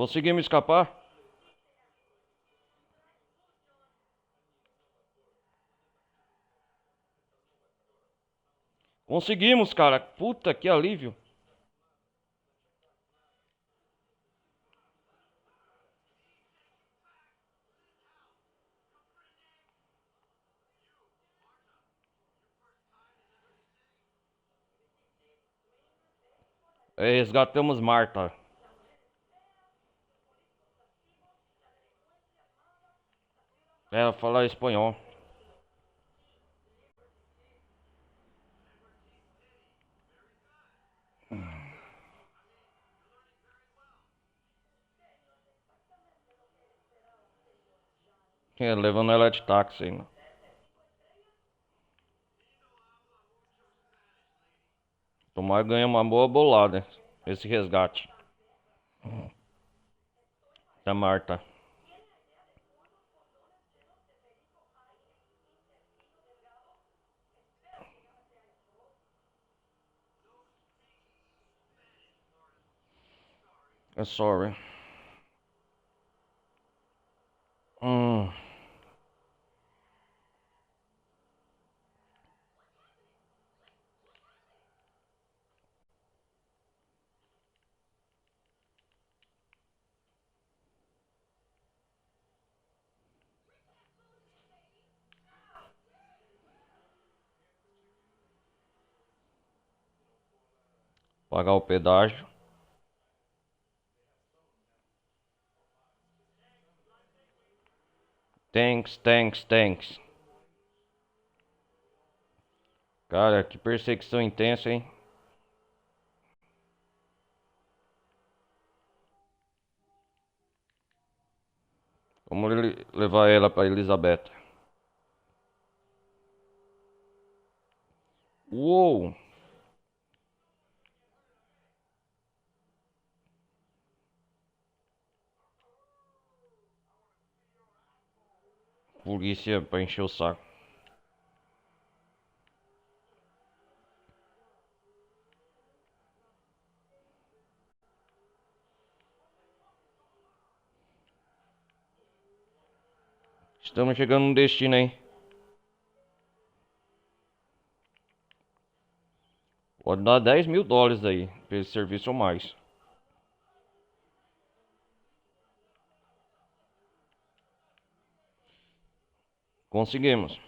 Conseguimos escapar? Conseguimos, cara. Puta, que alívio. É, resgatamos Marta. Ela fala espanhol. É, levando ela de táxi ainda. Tomar ganha uma boa bolada. Esse resgate. Da Marta. É sorry. Hum. Pagar o pedágio. Thanks, thanks, thanks. Cara, que perseguição intensa, hein? Vamos levar ela pra Elizabeth. Uou! polícia pra encher o saco. Estamos chegando no destino aí. Pode dar US$ 10.000 aí, pra esse serviço ou mais. Conseguimos.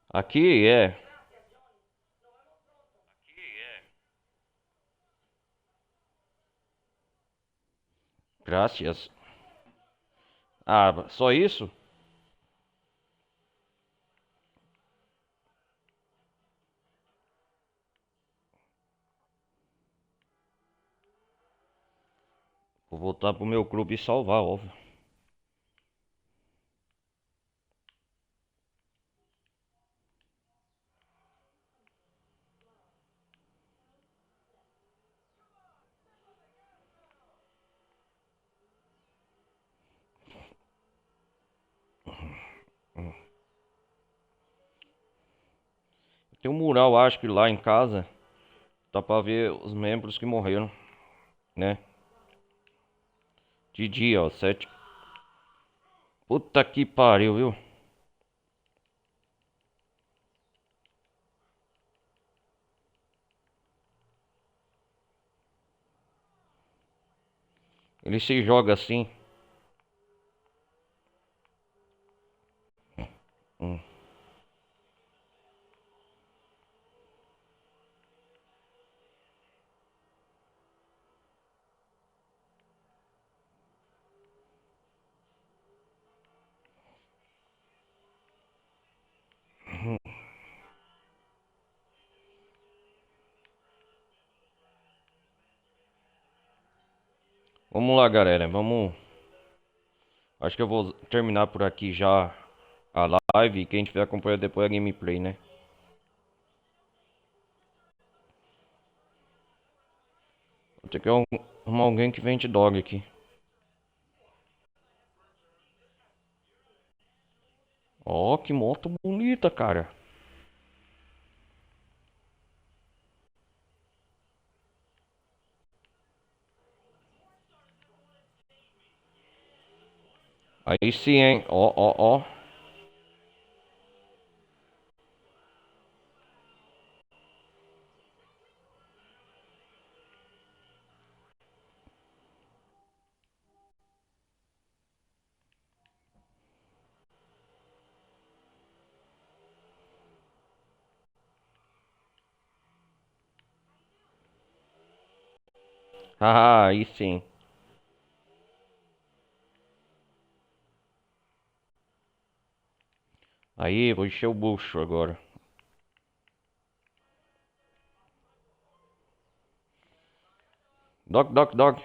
Aqui é. Graças. Ah, só isso? Vou voltar pro meu clube e salvar, óbvio. Tem um mural, acho que lá em casa. Dá pra ver os membros que morreram, né? De dia, ó, 7. Puta que pariu, viu? Ele se joga assim. Hum. Vamos lá, galera. Vamos. Acho que eu vou terminar por aqui já a live. E quem tiver acompanhando depois a gameplay, né? Vou ter que arrumar alguém que vende dog aqui. Ó, que moto bonita, cara. Aí sim, hein? Ó, ó, ó. Ah, aí sim. Aí, vou encher o bucho agora. Dog, dog, dog.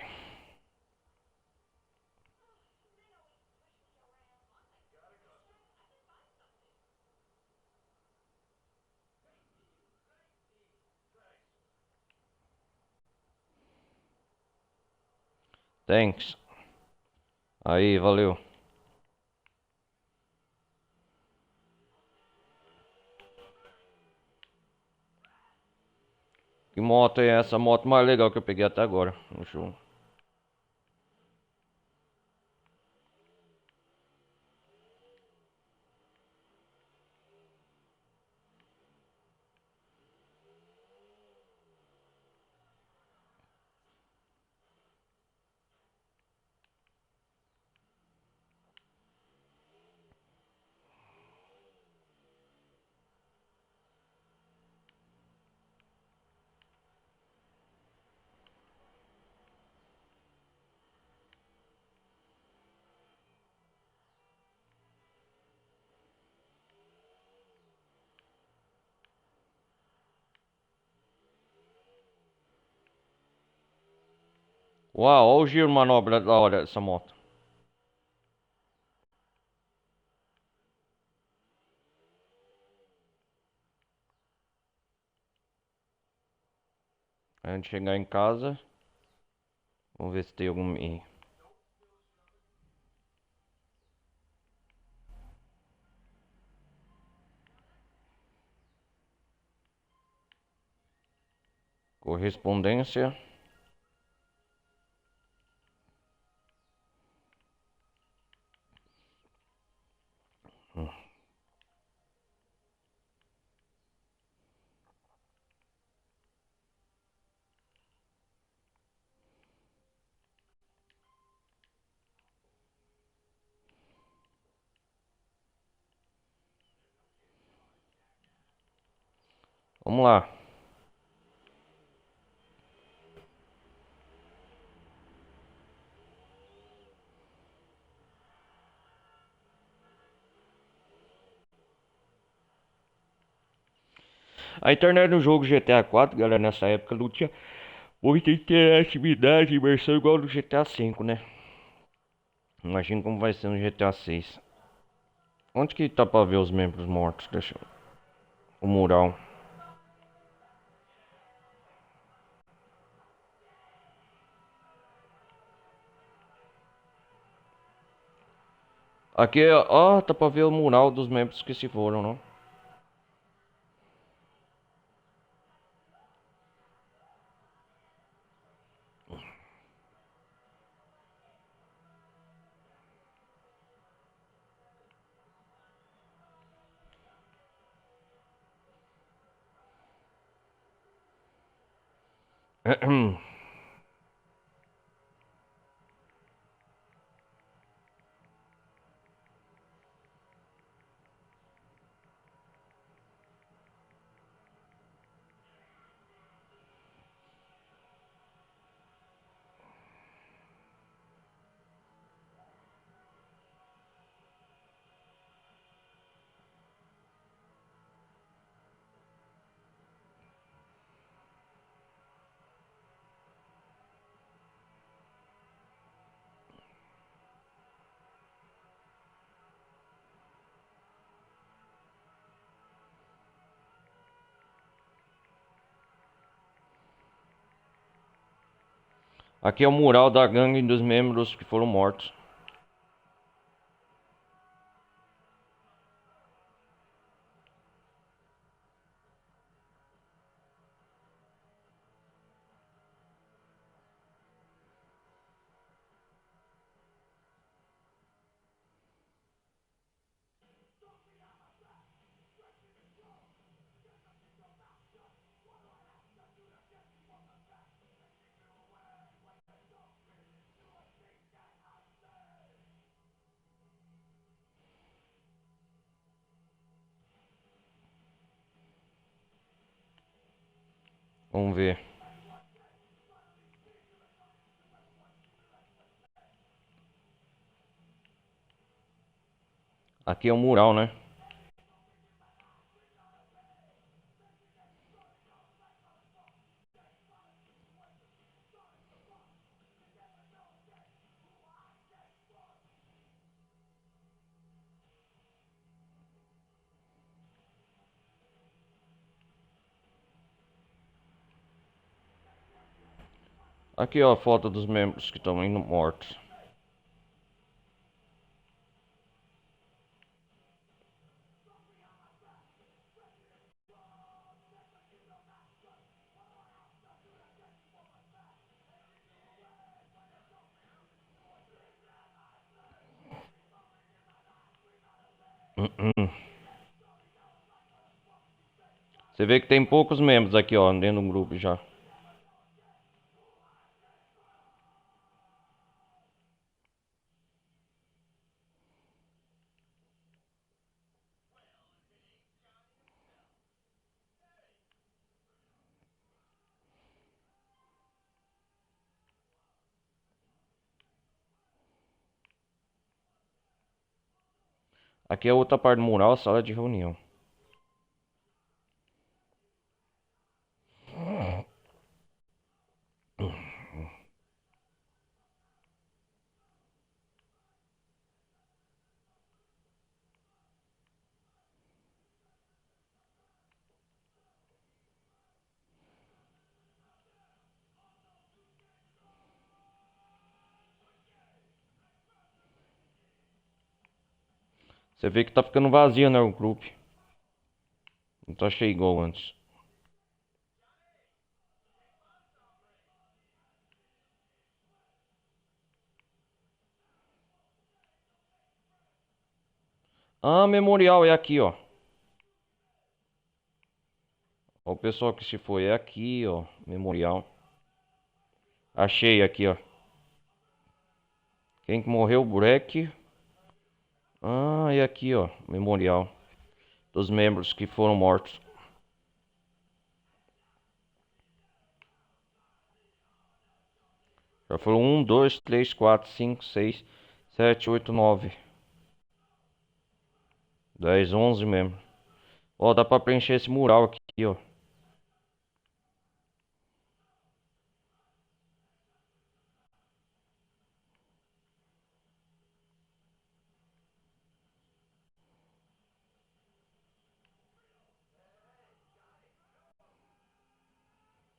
Thanks. Aí, valeu. Que moto é essa? A moto mais legal que eu peguei até agora no show. Uau, olha o giro manobra da hora dessa moto. Antes de chegar em casa, vamos ver se tem algum. Correspondência. Vamos lá. A internet no jogo GTA 4, galera, nessa época não tinha muita interatividade e imersão igual no GTA 5, né? Imagina como vai ser no GTA 6. Onde que tá pra ver os membros mortos? Deixa eu... O mural. Aqui, ó, tá pra ver o mural dos membros que se foram, não? Aqui é o mural da gangue dos membros que foram mortos. Vamos ver. Aqui é o mural, né? Aqui, ó, a foto dos membros que estão indo mortos. Você vê que tem poucos membros aqui, ó, dentro do grupo já. Aqui é outra parte do mural, sala de reunião. Você vê que tá ficando vazio, né, o grupo. Não tá cheio igual antes. Ah, memorial é aqui, ó. Ó, o pessoal que se foi é aqui, ó. Memorial. Achei aqui, ó. Quem que morreu? Breck. Ah, é aqui, ó. Memorial dos membros que foram mortos. Já foram 1, 2, 3, 4, 5, 6, 7, 8, 9, 10, 11 membros. Ó, dá pra preencher esse mural aqui, ó.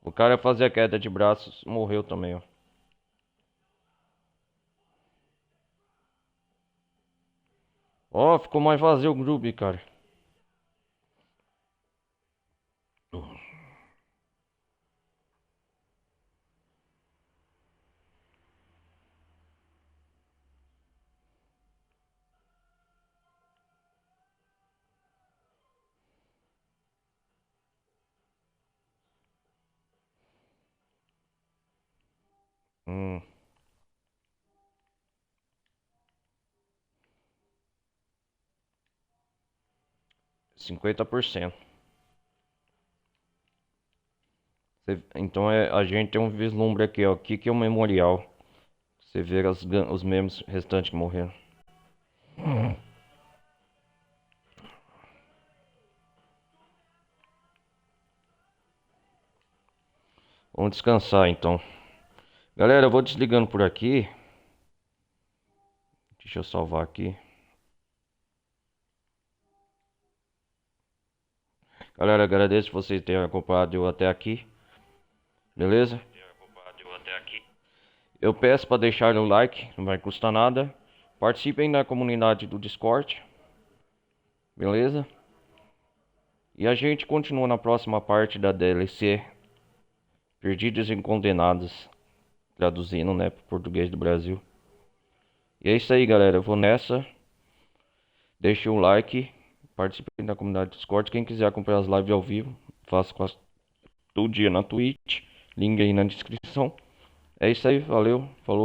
O cara fazia queda de braços, morreu também, ó. Ó, ficou mais vazio o grupo, cara. Hum, 50%. Então a gente tem um vislumbre aqui, ó. Aqui que é o memorial. Você vê os membros restantes que morreram. Vamos descansar então. Galera, eu vou desligando por aqui. Deixa eu salvar aqui. Galera, agradeço vocês terem acompanhado eu até aqui. Beleza? Eu peço para deixar o like, não vai custar nada. Participem da comunidade do Discord. Beleza? E a gente continua na próxima parte da DLC Perdidos e Condenados. Traduzindo, né, para português do Brasil. E é isso aí, galera. Eu vou nessa. Deixe um like. Participem da comunidade do Discord. Quem quiser acompanhar as lives ao vivo, faço quase todo dia na Twitch. Link aí na descrição. É isso aí. Valeu. Falou.